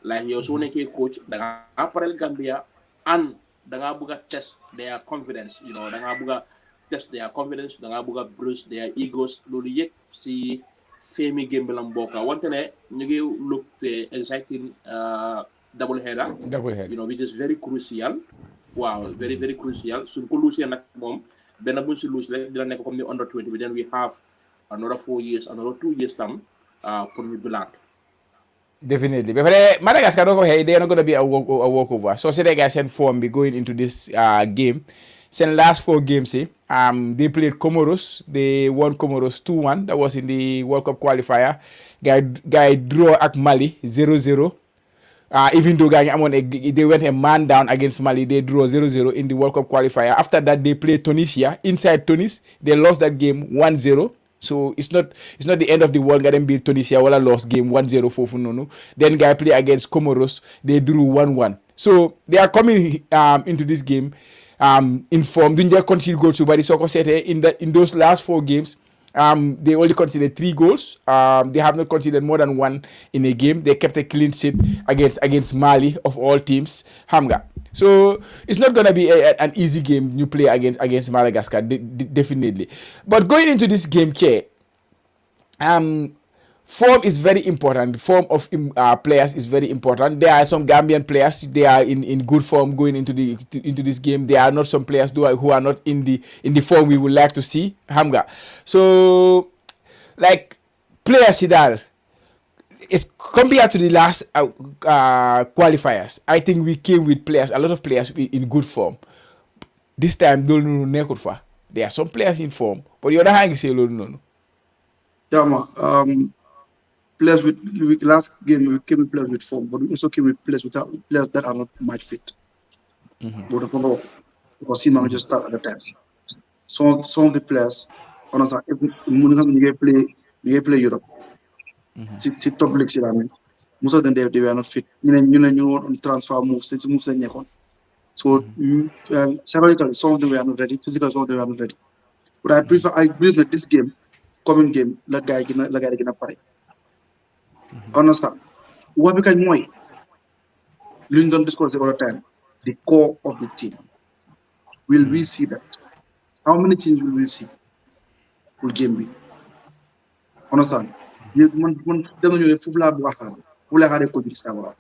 like yow soo nekkee coach da ngaa parel Gambia and da ngaa bëgg a test their confidence, you know, da ngaa bëgg a test their confidence, da ngaa bëgg a bruise their egos. Loolu yëpp si femi game bi la mbokka wante ne ñu ngi look exciting Doubleheader, you know, which is very crucial. Wow, very very crucial. Suñ ko luusee nag moom benn buñ si luus rek dina nekk comme ni under 20 bi then we have another 4 years, another 2 years tam pour ñu bilaat. Definitely. But Madagascar, they're not going to be a walkover. So, say they guys send form be going into this game. Send last 4 games, they played Comoros. They won Comoros 2-1. That was in the World Cup qualifier. Guy draw at Mali 0-0. Even though they went a man down against Mali, they drew 0-0 in the World Cup qualifier. After that, they played Tunisia inside Tunis. They lost that game 1-0. So it's not the end of the world. Them beat Tunisia, wala lost game 1-0 for Fununu. Then guy play against Comoros, they drew 1-1. So they are coming into this game in form. Didn't just concede goals to Bari Soko Sete in those last 4 games. They only conceded 3 goals. They have not conceded more than 1 in a game. They kept a clean sheet against Mali of all teams. Hamga. So it's not gonna be an easy game you play against Madagascar, definitely. But going into this game, form is very important. Form of players is very important. There are some Gambian players, they are in good form going into this game. There are not some players who are not in the form we would like to see. Hamga. So like players Sidal, it's compared to the last qualifiers. I think we came with a lot of players in good form. This time, there are some players in form, but the other hand say no. Yeah, players with last game we came with players with form, but we also came with players that are not match fit. Because Simon just start at the time. Some of the players, honestly, if you play Europe. ci top league si la men most of them they were not fit ñu on transfer moves lañ nekkoon so psychologically some of them were not ready, physically some of them were not ready, but I believe that this game common game la gars yi gën a pare understand wax bi kañ mooy luñ doon discuss all the time, the core of the team. Will we see that? How many teams will we see pour game bi understand man dama ñëw foofu laa bu waxtaan fu la xaaree coach bi Sabara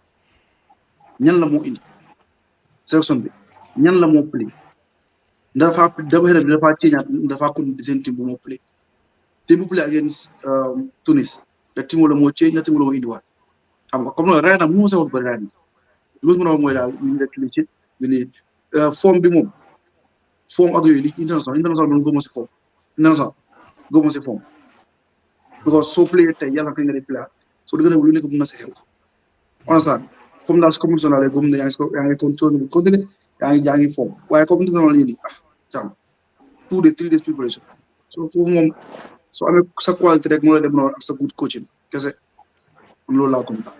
ñan la moo indi sélection bi ñan la moo play dafa xëy dafa ceeñaat dafa kon seen team bu moo play against Tunis la team la moo ceeñ la team la moo indiwaat xam nga comme noonu ray na mu sawut ba ray na lu mu mooy daal ñu nekk li ci ni forme bi moom forme ak yooyu li international doon gëmoo si forme international gëmoo si forme because so play tey yàlla fi nga di play so dëgg lu nekk mën na sa xew understand comme daal comme national gëm ne yaa ngi continuer yaa ngi forme waaye comme national yi nii jàmm 2 days 3 days preparation so foofu moom so amee sa qualité rek moo la dem noonu ak sa good coaching kese am loolu laa comme daal.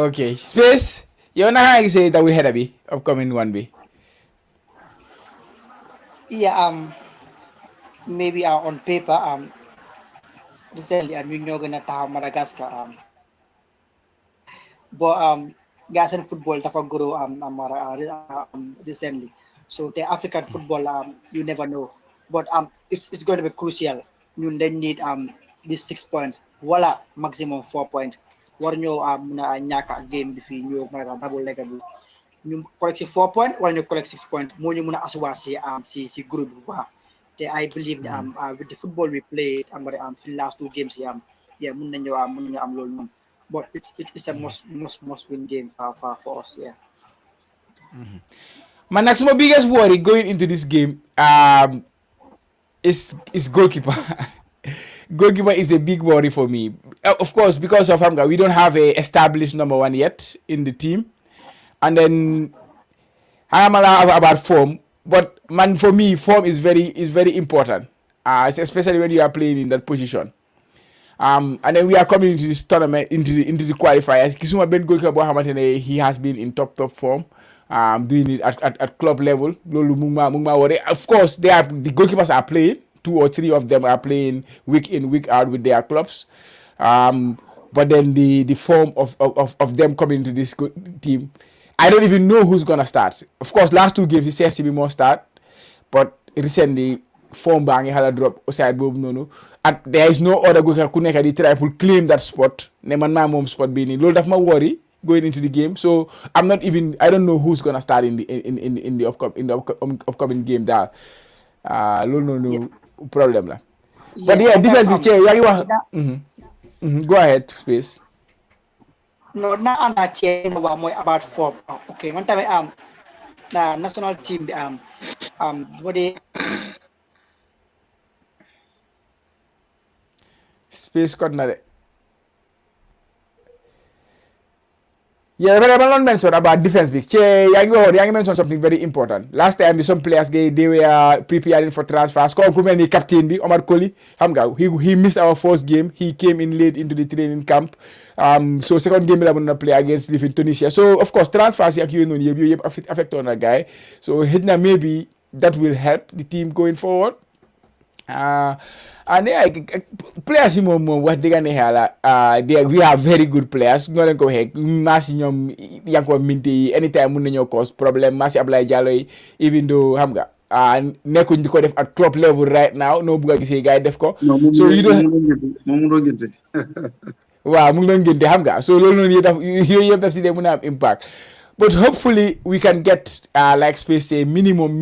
Okay, Space yow naka nga gisee Doubleheader bi upcoming one bi. Yeah, maybe on paper recently ñu ñoo gën a taxaw Madagascar but guys in football dafa grow recently, so the African football you never know, but it's going to be crucial. ñun dañ need these 6 points wala maximum 4 points war ñoo mën a ñàkk game bi fii ñoo mën a Doubleheader bi ñu collect 4 points wala ñu collect 6 points moo ñu mën a asseoir si groupe bi bu baax I believe with the football we played for the last 2 games mun nañu am loolu noonu but it's a must win game for us. Man, that's my biggest worry going into this game. Is goalkeeper. Goalkeeper is a big worry for me. Of course, because of Hamga, we don't have a established number 1 yet in the team, and then I'm about form. But man, for me, form is very important, especially when you are playing in that position. And then we are coming into this tournament, into the qualifiers. Kisuma Ben goalkeeper, he has been in top form. Doing it at club level. Of course, the goalkeepers are playing. 2 or 3 of them are playing week in, week out with their clubs. But then the form of them coming into this team, I don't even know who's gonna start. Of course, last 2 games, he says CB more start, but recently form bang hala drop aside bob no. And there is no other goalkeeper who can try to claim that spot. Ne man my mom spot being in. Lord of my worry going into the game, so I don't know who's gonna start in the upcoming game. That no problem lah. But yeah, defense with chair. Go ahead, space. No, na ana chair no about form. Okay, one time the national team what they Space cut na de. Yeah, but I don't mention about defense big. You mentioned something very important. Last time, some players they were preparing for transfers. Come captain bi Omar Koli. He missed our first game. He came in late into the training camp. So second game we gonna play against Live in Tunisia. So of course transfers you affect on a guy. So maybe that will help the team going forward. And players what they gonna have we have very good players. No len ko hek Massi ñom yanko minti anytime mun nañu cause problem. Massi Ablaye Diallo even though xam nga nekkuñ di ko def at club level right now no buga gisee gars def ko. So you don't waaw mu ngi doon gënte xam nga so loolu noonu yooyu yëpp daf si dee mën a am impact. But hopefully we can get like space say minimum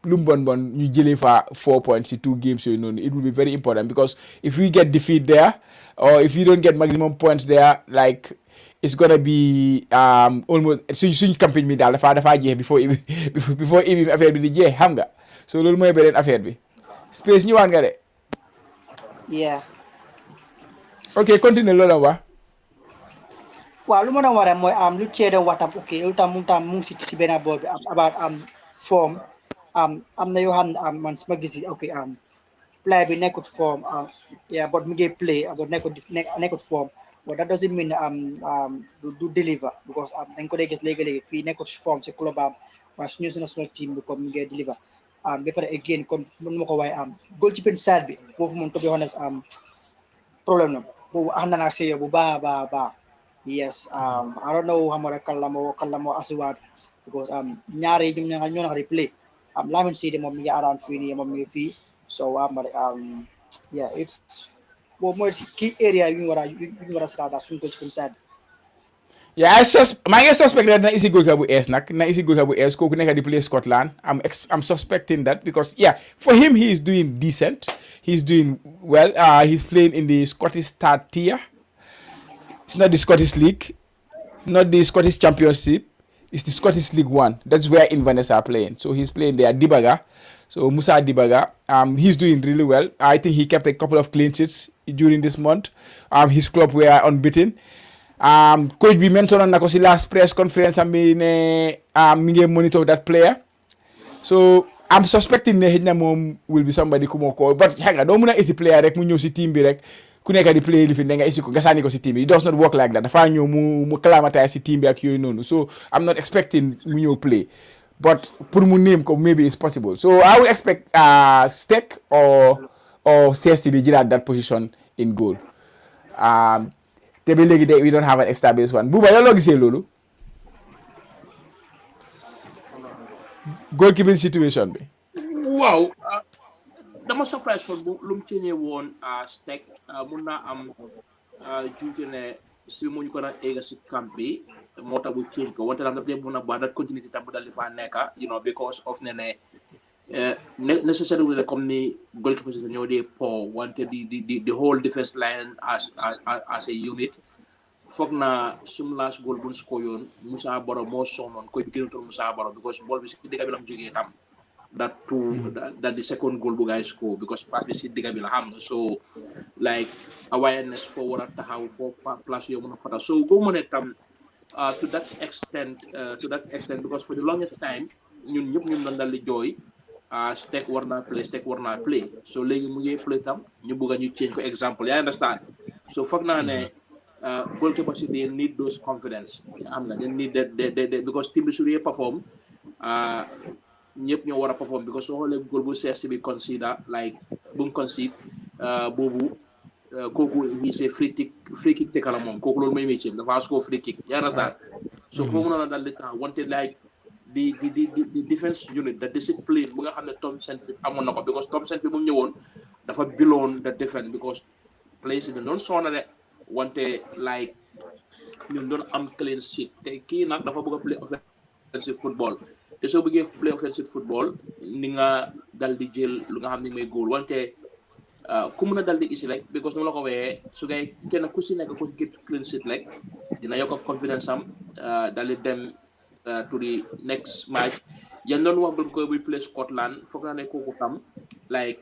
lumbon ñu jëlee fa 4 points in 2 games. So it will be very important because if we get defeat there or if you don't get maximum points there, like it's gonna be almost suñ campagne bi daal dafa jeex before even affaire bi di jeex xam nga so loolu mooy beneen affaire bi. Space ñëwaat nga de. Yeah. Okay, continue loolu wax. Well, lu ma doon waree mooy lu cee doon waxtaan ok loolu tam mu ngi si benn boor bi about form am na yoo xam ne man sama gis ok play bi nekkut form yeah but mu ngi play but nekkut form but that doesn't mean do deliver because dañ ko dee gis léegi-léegi kii nekkut form si club waaye suñu national team bi comme mu ngi deliver ba pare again comme mën ma ko waaye goalkeeping side bi foofu moom to be honest problème na boobu ànd naa ak yow bu baax yes, I don't know how much kalamo asiwat because nyari ñoo na replay Lamin City mom mi around fini mom mi fi so yeah it's more key area you wara strada sun ko ci sad. Yeah, I suspect that na isi goalkeeper bu es nak na isi goalkeeper bu es ko nekk di play Scotland. I'm suspecting that because yeah, for him he is doing decent. He's doing well. He's playing in the Scottish third tier. It's not the Scottish League, not the Scottish Championship. It's the Scottish League 1. That's where Inverness are playing. So he's playing there. Dibaga. So Musa Dibaga. He's doing really well. I think he kept a couple of clean sheets during this month. His club were unbeaten. Coach B mentioned on the last press conference and me monitor that player. So I'm suspecting that mom will be somebody who will call. But hang on, don't want to easy player rek mu ñëw ci team bi rek. Ku nekk di play lifin da nga isi ko nga sànni ko si team bi. It does not work like that. Dafa ñëw mu climatize si team bi ak yooyu noonu. So I'm not expecting mu ñëw play. But pour mu name ko maybe it's possible. So I would expect Steck or CSC bi jëlaat that position in goal. Te ba léegi we don't have an established one. Buba yow loo gisee loolu? Goalkeeping situation bi. Wow. Dama surprise for lu mu ceeñee woon Steck mun naa am junte ne si mu ñu ko na egga si camp bi moo tax bu ceeñ ko wante tam daf dee mun a baax that continuity tam bu dal di fa nekka because of ne necessarily comme ni goalkeeper si ñoo dee po wante the whole defense line as a unit foog naa sum last goal buñ score yoon Musa Baro moo sonnoon koy bi gënatoon Musa Baro because ball bi si digga bi lam jógee tam that the second goal bu guys score because pass bi si digga bi la xam nga so like awareness for war a taxaw for place yoo mën a fata so go mu ne tam to that extent because for the longest time ñun ñëpp ñun doon dal di jooy Steck war naa play so léegi mu ngi play tam ñu bëgg a ñu change ko exemple yaa understand so foog naa ne goalkeeper si they need those confidence am nga they need that because team bi su dee perform ñëpp ñoo war a perform because soo xoolee goal bu sees bi consider like bu mu concede boobu kooku he's a free kick taker la moom kooku loolu mooy métier dafa score free kick yaa understand so foofu noonu dal di tax wante like the defense unit the discipline bu nga xam ne Tom Saintfiet amoon na ko because Tom Saintfiet bu mu ñëwoon dafa beloon the defense because players yi doon soona de wante like ñun doon am clean sheet te kii nag dafa bëgg a play offensive football te soo bëggee play offensive football ni nga dal di jël lu nga xam ne mooy goal wante ku mun a dal di isi rek because nu la ko waxee su ngay kenn ku si nekk ku get clean sheet rek dina yokk confidence am dal di dem to the next match yan doon wax ko buy play Scotland foog naa ne kooku tam like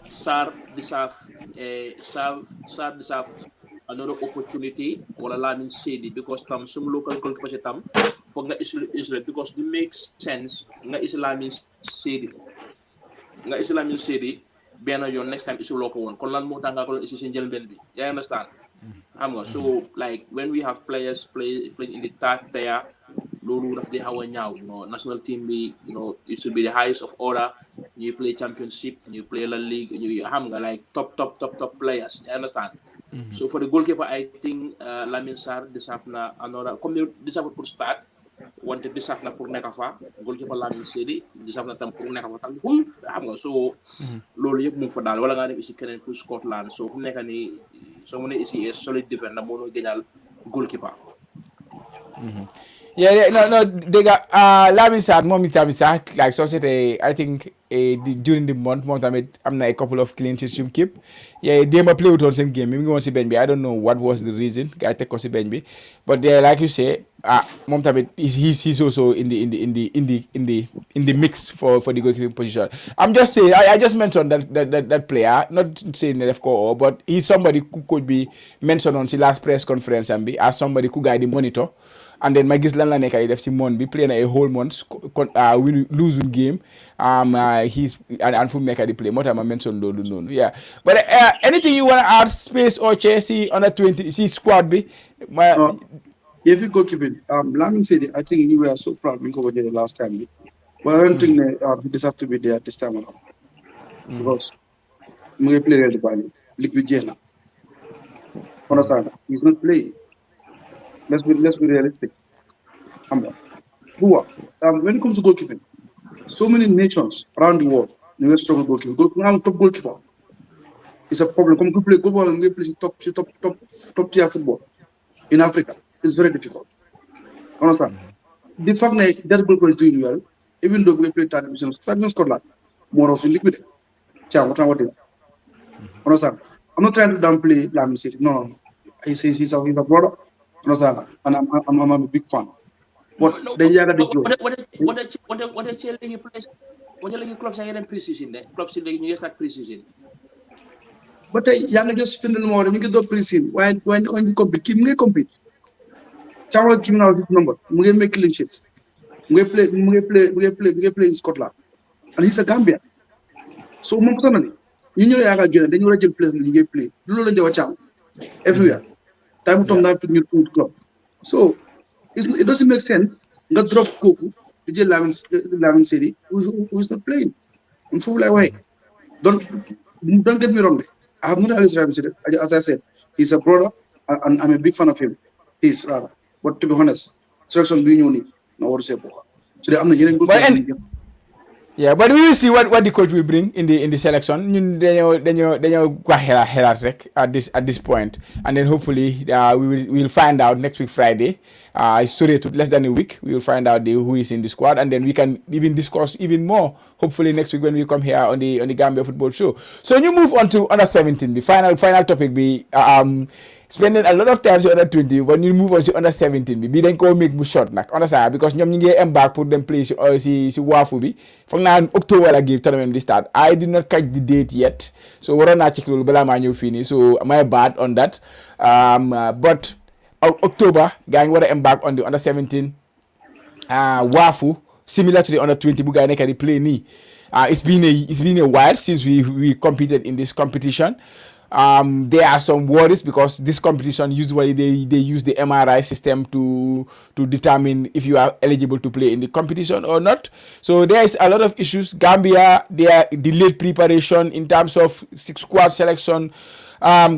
Sarr deserve another opportunity wala Lamin Sedi because tam some local goalkeeper tam foog nga Israel because it makes sense nga Lamin Sedi benn yoon next time isu loo ko woon kon lan moo tax nga ko doon isi si njëlbeen bi yaa understand xam nga so like when we have players playing in the third tier loolu daf di xaw a ñaaw national team bi it should be the highest of order ñuy play championship ñuy play la league ñuy xam nga like top players you understand so for the goalkeeper I think Lamin Sarr deserve na another comme ni deserve pour start wante deserve na pour nekk fa goalkeeper Lamin Sedi deserve na tam pour nekk fa tam xam nga so loolu yëpp mu fa daal wala nga dem isi keneen pour Scotland so fu mu nekk nii soo mën a isi a solid defense na moo noo gënal goalkeeper Yeah, no, Lamin Sarr moom itamit sax like société I think during the month moom tamit am na a couple of clean sheets yu mu keep démba play wutoon seen game bi mu ngi woon si bench bi I don't know what was the reason gars teg ko si bench bi but like you say moom tamit he's also in the mix for the goalkeeping position. I'm just saying I just mentioned that player not saying ne def ko but he's somebody who could be mentioned on si last press conference am bi as somebody ku gars di monitor. And then ma gis lan la nekk ay def si month bi play na a whole month win lose game he's and fu mu nekk di play moo tax ma mention loolu noonu yeah but anything you want to add Space or Chelsea under 20 si squad bi if you go keep it Lamin Sedi I think we were so proud we covered it last time but I don't think he deserve to be there this time around because mu ngi play the ball league bi jeex na understand he's not playing. Let's be realistic. When it comes to goalkeeping, so many nations around the world they struggle goalkeeping. Top goalkeeper is a problem. Come to play football and we play top tier football in Africa is very difficult. Understand? The fact that that goalkeeper is doing well, even though we play third division, Scotland, more of liquid. Understand? I'm not trying to downplay Lamin Sedi. No. He's a brother. And I'm a big fan. But the yaga de job. What a chilling place. What a clubs are in pre-season. Clubs in the new start pre-season. But young just spend more. You get the pre-season. When you compete, you compete. Someone giving out his number. We make clean sheets. We play in Scotland, and he's a Gambia. So personally, you know yaga again. Then you regular play. You play. You know the watch everywhere. Time to that new club. So it doesn't make sense. Got drop Koku, DJ Lamin Sedi, who is not playing. And for like why? Don't get me wrong. I have not always Lamin Sedi. As I said, he's a brother, and I'm a big fan of him. He's rather. But to be honest, selection being unique. No what to say about. So I'm not getting good. Yeah, but we will see what the coach will bring in the selection. Dañoo wax xelaat rek at this point, and then hopefully we will find out next week Friday soreetut less than a week. We will find out who is in the squad, and then we can even discuss even more. Hopefully next week when we come here on the Gambia Football Show. So you move on to under 17. The final topic be spending a lot of time on under 20. When you move on to under 17, be then go make mu short nak understand because ñom ñi ngi embark pour them play si WAFU bi. Foog naa October la game tournament di start. I did not catch the date yet, so waroon naa check loolu balaa maa ñëw fii nii, so my bad on that. But October gaa ngi war a embark on the under 17 WAFU, similar to the under 20 bu gaa nekk di play nii. It's been a while since we competed in this competition. There are some worries because this competition usually they use the MRI system to determine if you are eligible to play in the competition or not. So there is a lot of issues. Gambia, their delayed preparation in terms of squad selection,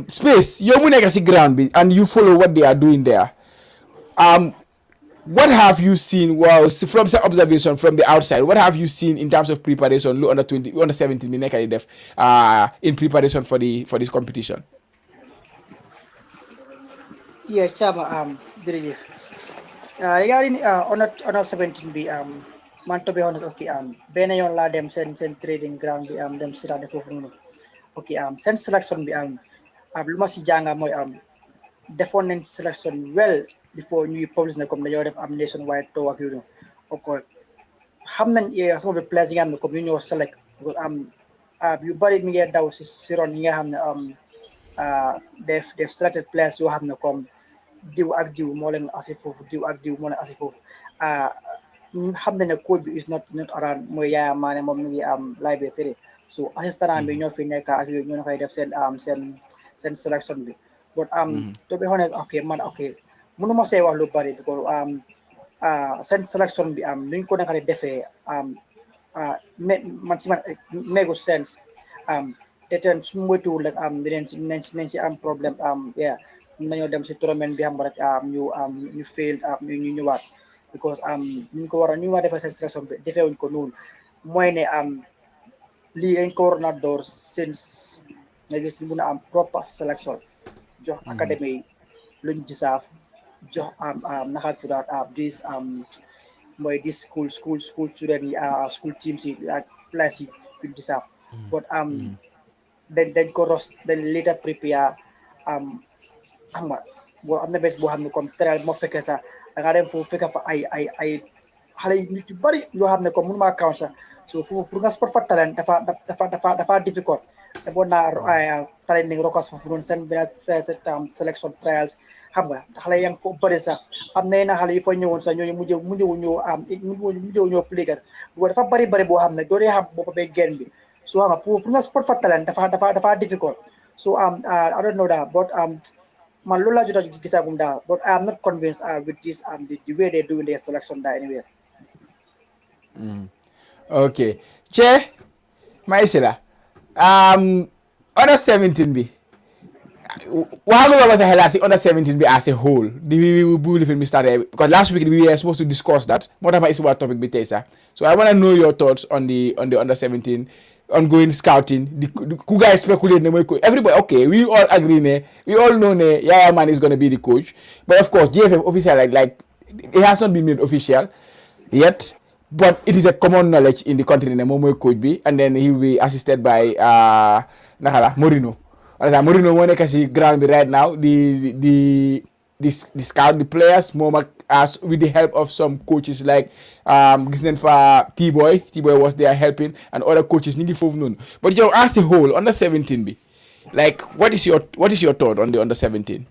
space. You muneka si ground bi and you follow what they are doing there. What have you seen? Well, from some observation from the outside, what have you seen in terms of preparation? Look, under 20, under 17, in preparation for this competition. Yeah, Chama, regarding under 17 be man to be honest, okay, bene yon la dem sen trading ground be them sit at the fofu. Okay, sen selection be luma si janga moy defonen selection well before ñu publish na comme dañoo def nationwide tour ak yu ok xam nañ some of the players yi nga xam ne comme ñu ñoo select because yu bari mi ngi daw si ron yi nga xam ne def selected players yoo xam ne comme diw ak diw moo leen asi foofu diw ak diw moo leen asi foofu xam nañ ne coach bi is not around mooy Yaya Mané moom mi ngi library so assistant bi ñoo fi nekk ak yooyu ñoo fay def seen selection bi but to be honest okay mënuma say wax lu bari because seen selection bi nuñ ko nekk di defee man si man mégu sense te teen su moytuwul rek dinañ si am problème yeah nañoo dem si tournament bi xam rek ñu fail ñu ñëwaat because ñu ko war a defee seen selection bi defeewuñ ko noonu mooy ne lii dañ ko waroon a door since nga gis ñu mun a am proper selection jox académie yi luñ deserve jox naka tuddaat this mooy this school student yi school teams yi ak place yi luñ deserve but dañ ko dañ later prepare xam nga boo am na bés boo xam ne comme tral moo fekkee sax da nga dem foofu fekk fa ay xale yi nit yu bari yoo xam ne comme mënu maa count sax so foofu pour nga sport fa talent dafa difficult te boo naa talent ni rokas foofu noonu seen benn selection trials xam nga xale yang foofu bari sax am na xale yi fa ñëwoon sax ñooñu mujjëw ñoo pligat bu dafa bari boo xam ne doo dee xam boppa bee gen bi so xam nga pour nga sport fa talent dafa difficult so I don't know that but man loolu laa jot a gisagum daal but I am not convinced with this the way they doing their selection there anyway. Okay, Che Maisila, under 17 bi what was a hell under 17 bi as a whole we believe in started because last week we were supposed to discuss that what is what topic bi tey sax so I want to know your thoughts on the under 17 ongoing scouting ku guys speculate ne mooy coach everybody okay we all agree ne we all know ne Yaya Man is going to be the coach but of course GFF official like it has not been made official yet but it is a common knowledge in the country ne moom mooy coach bi and then he will be assisted by Mourinho. Mourinho moo nekk si ground bi right now the scout the players moom ak as with the help of some coaches like gis nañ fa T-Boy was there helping and other coaches ñu ngi foofu noonu but yow as a whole under 17 bi like what is your thought on the under 17?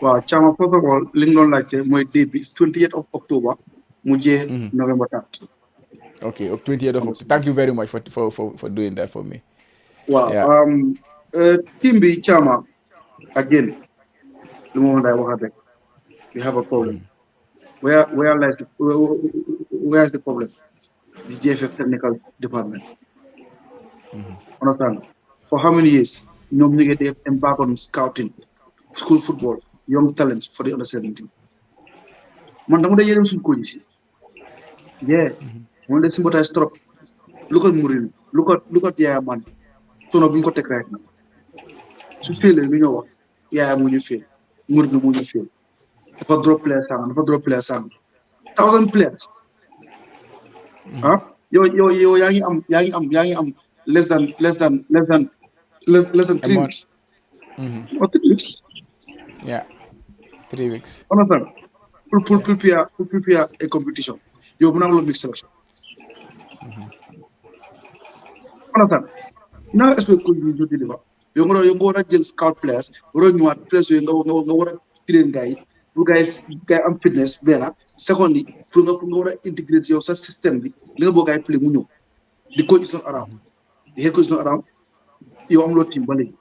Wow, Chama, first of all li nga doon laajte mooy date bi 28th of October mu jeex November 3rd. Okay, 28th of October. Thank you very much for doing that for me. Wow. Yeah. Team bi Chama again lu ma lay waxaat rek we have a problem. Where is the problem? The GFF technical department. Understand? For how many years ñoom ñu ngi def embark on scouting school football young talents for the under 17. Man dama day yërëm suñu coach yi. Yeah. Moom la sympathize trop. Look at Mourinho. Look at Yaya Man. Sono bu ñu ko teg right now. Su félee lu ñu wax Yaya mu ñu féel Mourinho mu ñu féel. dafa drop players sànq 1000 players yow yaa ngi am less than 3 weeks or 3 weeks. Yeah, 3 weeks. Understand? Pour prepare a competition. Yow mën naa la mix selection. Understand? Now expect ko ñu deliver. Yow nga war a jël scout players war a ñëwaat players yooyu nga war a train gars yi pour gars yi am fitness benn secondly pour nga war a intégrer yow sa système bi li nga bëgg gars yi play mu ñëw. The coach is not around. The head coach is not around. Yow amuloo team ba léegi.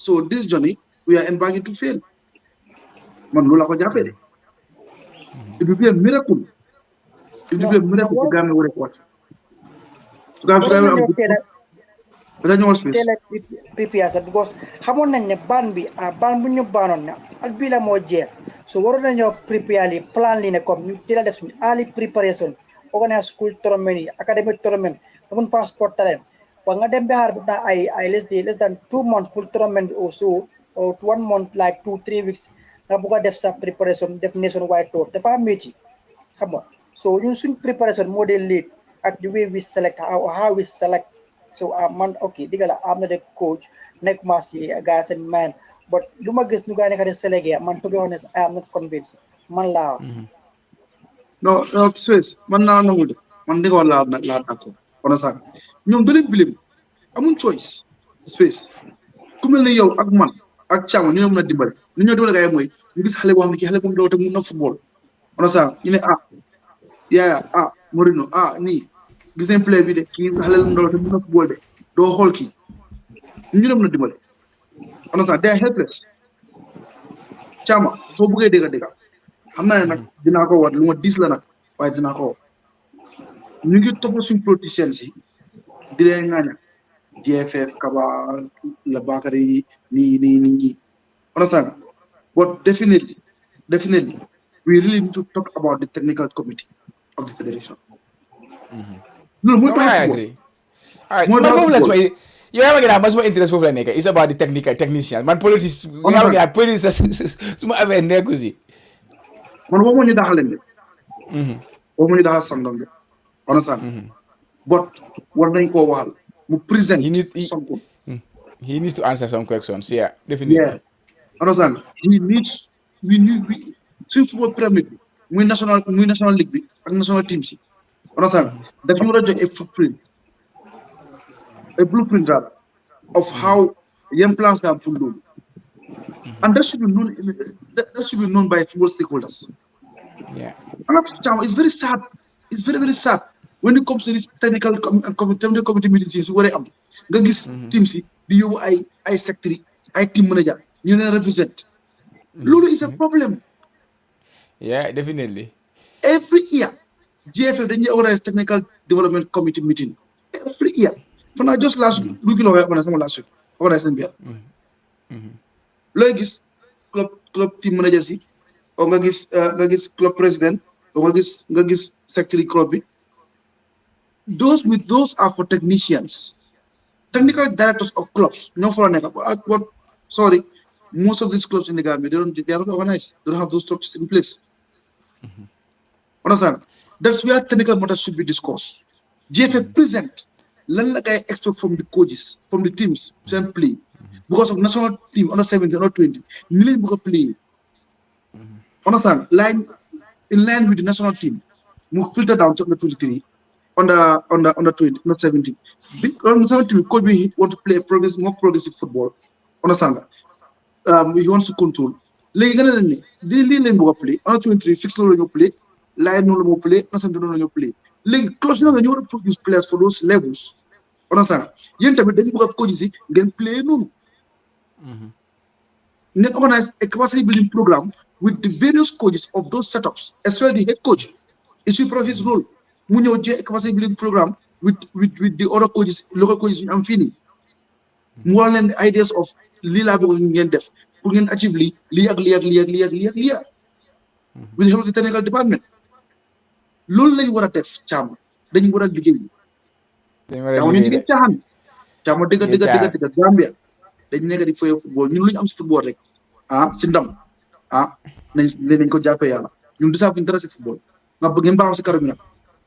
So this journey we are embarking to fail. Man loolu la ko jàppee de. It will be a miracle. It will be a miracle to Ghana will report. To Ghana am prepare because xamoon nañ ne ban bu ñu baanoon na at bii la moo jeex so waroon nañoo prepare li plan li ne comme ñu teel a def suñu early preparation organize school tournament yi academic tournament mun fa sport talent wa nga dem ba xaar bu naa ay less than 2 months pour tournament bi or so or 1 month like 2-3 weeks nga bugg a def sa preparation def nationwide tour dafa métti xam nga so ñun suñ preparation moo dee late ak the way we select how we select so man okay digala am na de coach nekk ma si guys and man but lu ma gis ñu gaa nekk de sélégué man to be honest I am not convinced man laa no space man naa nangu de man di ko laa d'accord on a ñoom dañuy bilim amuñ choice space ku mel ne yow ak man ak Thiam ñu mën a dimbali ñu ñoo dimbali gars yi mooy ñu gis xale boo xam ne kii xale bu ndaw te mun na football on a ñu ne Yaya Mourinho nii gis nañ play bi de kii xale lu ndaw te mun na football de doo xool kii ñu ne mën a dimbali on a they are helpless Thiam soo bëggee dégg xam naa ne nag dinaa ko war lu ma diis la nag waaye dinaa ko war ñu ngi topp suñu politiciens yi di leen ŋaaña GFF Kaba la Bakary nii understand but definitely we really need to talk about the technical committee of the federation. No, I agree. Man foofu la yow yaa ma gën a man suma interest foofu la nekk it's about the technician man politique yaa ma gën a politique suma affaire nekku si man waxuma ñu daxal leen de waxuma ñu daxal sangam de understand but war nañ koo waxal mu present something he needs to answer some questions yeah definitely understand we need suñ football pyramid bi muy national league bi ak national team si understand dafa war a jox a blueprint rather of how yan plans nga am pour loolu and that should be known by football stakeholders. It's very sad. It's very, very sad when it comes to this technical committee meetings. Su waree am nga gis team si di yóbbu ay secretary ay team manager ñu leen represent. Loolu is a problem. Yeah, definitely. Every year, GFF dañuy organize technical development committee meeting every year. For now, just last week, last week, organize nañ biir. Looy gis club team manager si o nga gis club president o nga gis secretary club bi those are for technicians technical directors of clubs ñoo fa la nekk but sorry most of these clubs in the Gambia they are not organized they don't have those structures in place understand that's where technical matters should be discussed GFF present lan la kay expect from the coaches from the teams seen play because of national team under 17 under 20 ni lañ bëgg a play understand in line with the national team mu filter down to under 23 under 20 under 17 under 17 coach we want to play more progressive football understand he wants to control léegi nga ne leen ne lii lañ bëgg a play under 23 fix loolu la ñu play line noonu la moo play under 17 noonu la ñu play léegi clubs na nga ñu war a produce players for those levels understand yéen tamit dañu bëgg a coach si ngeen play noonu ngeen organize a capacity building program with the various coaches of those setups especially the head coach it should play his role mu ñëw jee a capacity building program with the other coaches local coaches ñu am fii nii mu wax leen ideas of lii laa bëgg ngeen def pour ngeen achieve lii ak lii with the help of the technical department loolu lañ war a def Thiam dañu war a liggéey Thiam dëgg Gambia dañ nekk di football ñun lu ñu am si football rek si ndam nañ ko jàppee yàlla ñun disaafuñ dara si football nga bëgg ngeen baaxoo si karo bi nag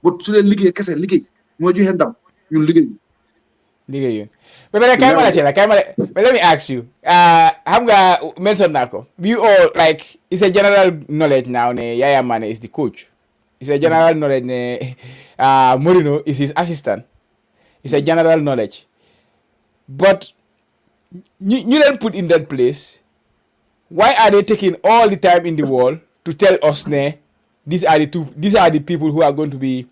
ba su dee liggéey kese liggéey mooy joxe ndam ñun liggéey but let me ask you xam nga mention naa ko we all like it's a general knowledge now ne Yaya Mane is the coach. It's a general knowledge ne Mourinho is his assistant. It's a general knowledge. But you then put in that place, why are they taking all the time in the world to tell us ne these are the people who are going to be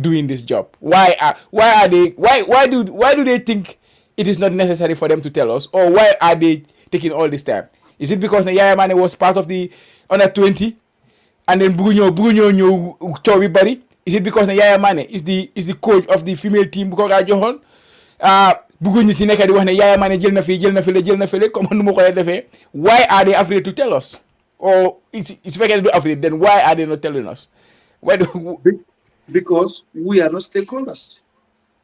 doing this job? Why do they think it is not necessary for them to tell us, or why are they taking all this time? Is it because Yaya Mane was part of the under-20 and then Bugunyo Chobi Bari? Is it because Yaya Mane is the coach of the female team because Johan Bugunyo ci nekk di wax ne Yaya Mane jël na fii comme nu ma koy defee? Why are they afraid to tell us? Or it's fekkee du afraid, then why are they not telling us? Because we are not stakeholders.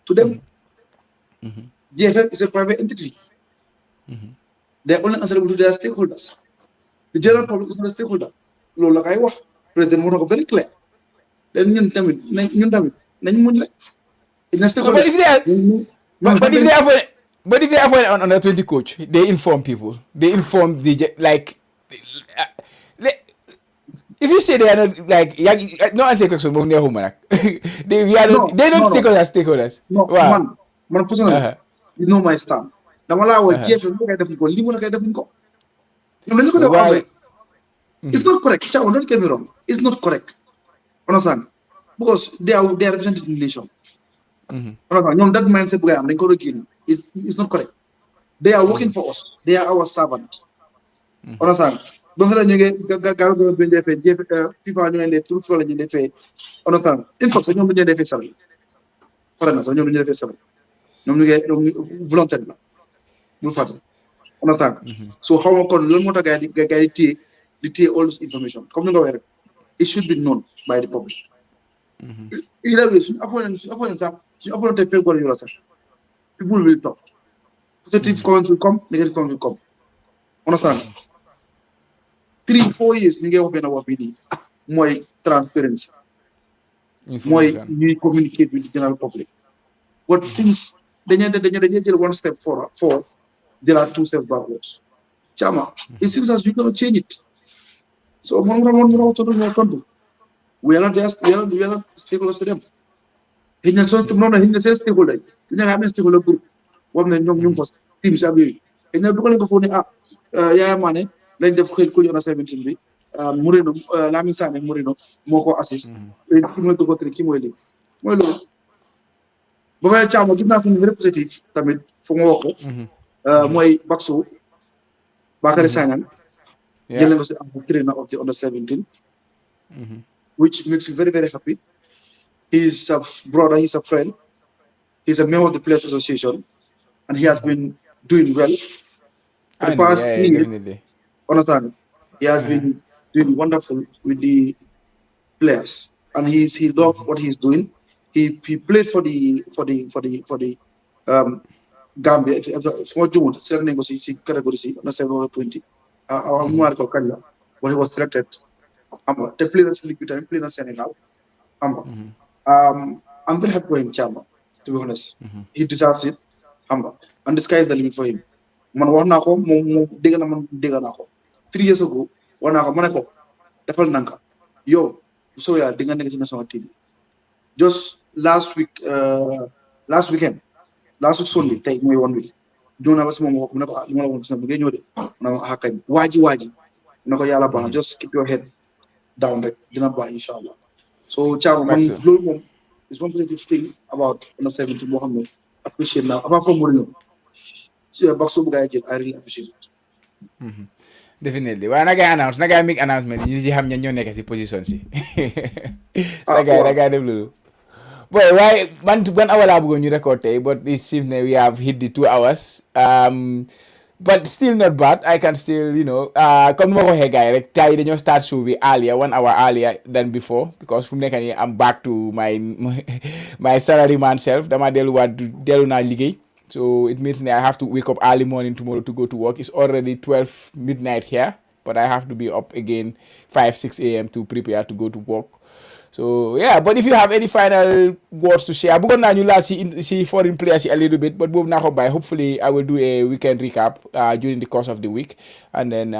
To them, GFF is a private entity. They are only answerable to their stakeholders. The general public is not a stakeholder. Loolu la kay wax président moo ko very clear. Then ñun tamit nañ muñ rek. But if they have an under 20 coach, they inform people. They inform like if you say they are not like no answer question moom neexuma nag they don't take us as stakeholders. No, man personally, you know my stand. Dama laa wax GFM lu kay defuñ ko lii mu la kay defuñ ko. ñoom dañu ko def am it's not correct. Ciao, don't get me wrong. It's not correct. Understand? Because they are represented in the nation. Understand? That mindset bu am dañ ko rëkk it's not correct. They are working for us. They are our servant. Understand? Donc la ñu ngi gaaw bi ñu defee FIFA ñu leen di tout la ñu defee. Understand? In fact ñoom ñu defee salaire. Pare na sax ñoom ñu defee salaire. ñoom ñu ngi volontaire la. Bul fàtte. Understand? So xaw ma kon loolu moo tax gars yi di téye all this information comme ni nga waxee rek it should be known by the public. Either way suñu opponent tey Pep Guardiola sax people will talk. Positive comments will come, negative comments will come. Understand? 3-4 years ñu ngi wax benn wax bii nii mooy transparency. mooy ñuy communicate with the general public. But things dañuy jël one step forward there are 2 steps backwards. Chama, it seems as we're going to change it. So we are not stakeholders to them. Hinna sonst non hinna sen stakeholder. Hinna xam stakeholder group. Wam na ñom fast team sa bi. Hinna du ko len ko fone Yaya Mane lañ def xel ko yona 17 bi. Mourinho Lamine Sané Mourinho moko assist. Ki moy ko ki moy li. Moy lo. Ba may Chama gis na fu representative tamit fu nga wako. Moy Bakso Bakary Sagnan. Jël nga ci trainer of the under 17. Which makes you very, very happy. He's a brother, he's a friend, he's a member of the Players Association, and he has been doing well. For the past year, understand? He has been doing wonderful with the players, and he loves what he's doing. He played for the Gambia. Small June, 7 category C, under 720. When he was selected. The players league with him, players Senegal. I'm very happy for him, Chama, to be honest. He deserves it. And the sky is the limit for him. Man wax na ko mom dégg na ko 3 years ago wax na ko mané ko defal nanka yow so ya di nga nek ci national team just last weekend Sunday tay moy 1 week do na ba sama mo ko mané ko li ma la won sama ngay ñëw de na hakay waji nako yalla ba just keep your head down rek dina baax inshallah. So Thiago man loolu moom is one positive thing about under 17 boo xam ne appreciate now apart from Mourinho Bakso bu gaa yi jël I really appreciate it. Definitely waaye na ngay make announcement ñi ci xam ñan ñoo nekk si position si sa gars da gaa def loolu boy waaye ban hour laa bëggoon ñu record tey but it seems ne we have hit the 2 hours but still not bad. I can still, come over here, guy. Like, dañoo start show bi earlier, 1 hour earlier than before, because from nekk nii I'm back to my salaryman self. Dama dellu naa liggéey. So it means I have to wake up early morning tomorrow to go to work. It's already 12 midnight here, but I have to be up again 5-6 a.m. to prepare to go to work. So yeah, but if you have any final words to share, bëggoon naa ñu laal si foreign players a little bit, but boobu naa ko bàyyi. Hopefully I will do a weekend recap during the course of the week, and then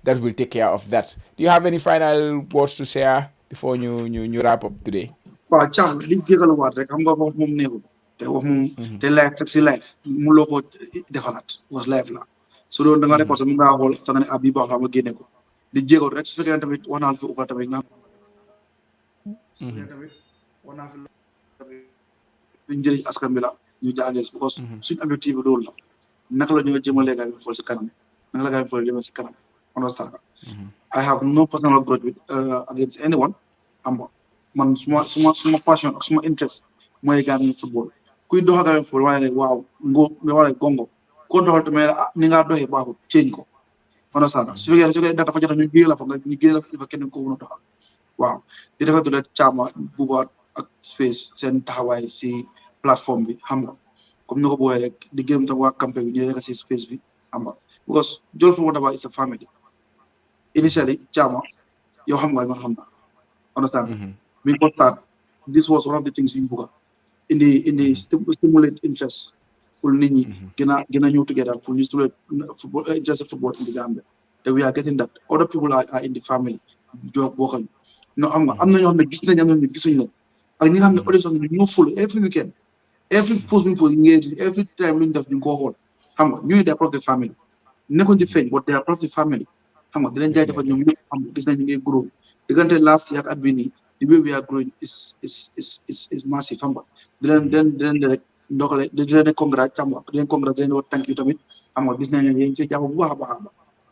that will take care of that. Do you have any final words to share before ñu wrap up today? waaw Thiam li jégaluwaat rek xam nga wax moom neexul te wax moom te live rek si live mu loo ko defalaat wax live la su doon da nga record mu ngaa xool sax nga ne ab bi baax la ma génne ko di jégalu rek su fekkee tamit wax naa fi ubal tamit nga su fekkee tamit wax naa fi lu njëriñ askan bi la ñu jàngee because suñu objectif bi loolu la naka la ñoo jëmale gars yi fool si kanam naka la gars yi fool jëmale si kanam understand nga I have no personal grudge with against anyone am man suma passion ak suma interest mooy Gambian football kuy doxal Gambian football waaye ne waaw waaye gongo ko doxal tamit ni nga doxee baaxul change ko understand su fekkee dafa jot ñu génne la fa nga ñu génne la fa kenn ko mën a doxal waaw di rafetlu rek Thiam Buba ak Space seen taxawaay si plateforme bi xam nga comme ni ko booyee rek di gërëm tam waa campé bi ñu nekk si Space bi xam nga because Jollof Football Bantaba is a family initially Thiam yow xam nga man xam naa understand we got start. This was one of the things we book in the stimulate interest for Nini, gonna new together for new stimulate football interest in football in the Gambia. That we are getting that. Other people are in the family. Job working. No, I'm not on the business. I'm on the business. I need the audience on the new full every weekend. Every post people engage. Every time we go home. I'm not. You are part of the family. Not on the fame, but they are part of the family. I'm not. They enjoy the family. I'm business you grow. The country last year at Bini. The way we are growing is massive. Then the congrats, then congrats, then thank you to me. I'm a business and you say,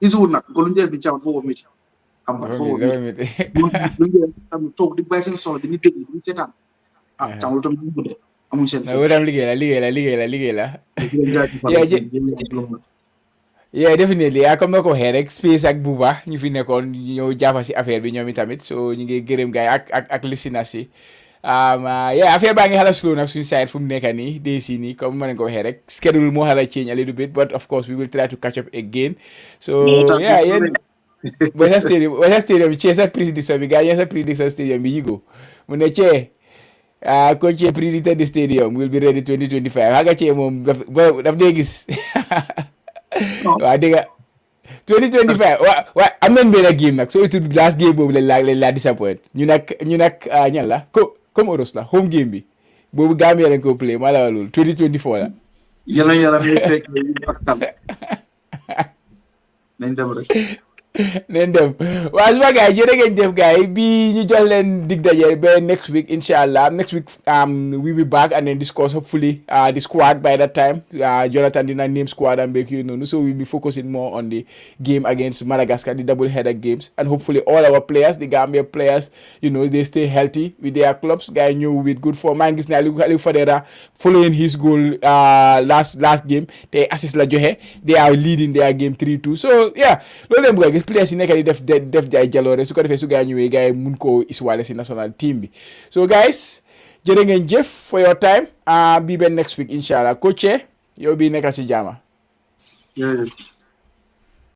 this would not go into the job for me. I'm talk the bison so the need set up. I'm yeah definitely comme na ko waxee rek Space ak Buba ñu fi nekkoon ñëw jàppa si affaire bi ñoom itamit so ñu ngi gërëm gaay ak listeners yi yeah affaire baa ngi xala slow nag suñu side fu mu nekk nii day si nii comme ma ne ko waxee rek schedule moo xala change a little bit but of course we will try to catch up again so yeah yéen West Stadium Thiès ak prédiction bi gars yi sa prédiction stadium bi yigo mu ne Thiès coach predicted the stadium will be ready 2025 xaga Thiès moom daf dee gis waaw dégg nga 2025 waaw am nañ benn game nag soo tudd last game boobu lañ laa disappoint ñu nag ñan la comme Oros la home game bi boobu Gambia lañ ko play maa la loolu 2024 la yàlla ngay fekk ak tam nañ dem rek nañ dem waaw suma gars yi jërë ngeen jëf gars yi bii ñu jox leen dig daje ba next week inshallah next week we will be back and then discuss hopefully the squad by that time Jonathan dina name squad and make you know so we'll be focusing more on the game against Madagascar, the double-header games, and hopefully all our players, the Gambia players, you know, they stay healthy with their clubs. Guy new with good form. Man gis na Aliou Fadera following his goal last game they assist la joxe, they are leading their game 3-2 so yeah loolu dem gis players yi nekk di def jaay jaloore su ko defee su gaa ñëwee gaa yi mun koo iswaale si national team bi so guys jërë ngeen jëf for your time bii benn next week inshallah coach yow bii nekkal si jaama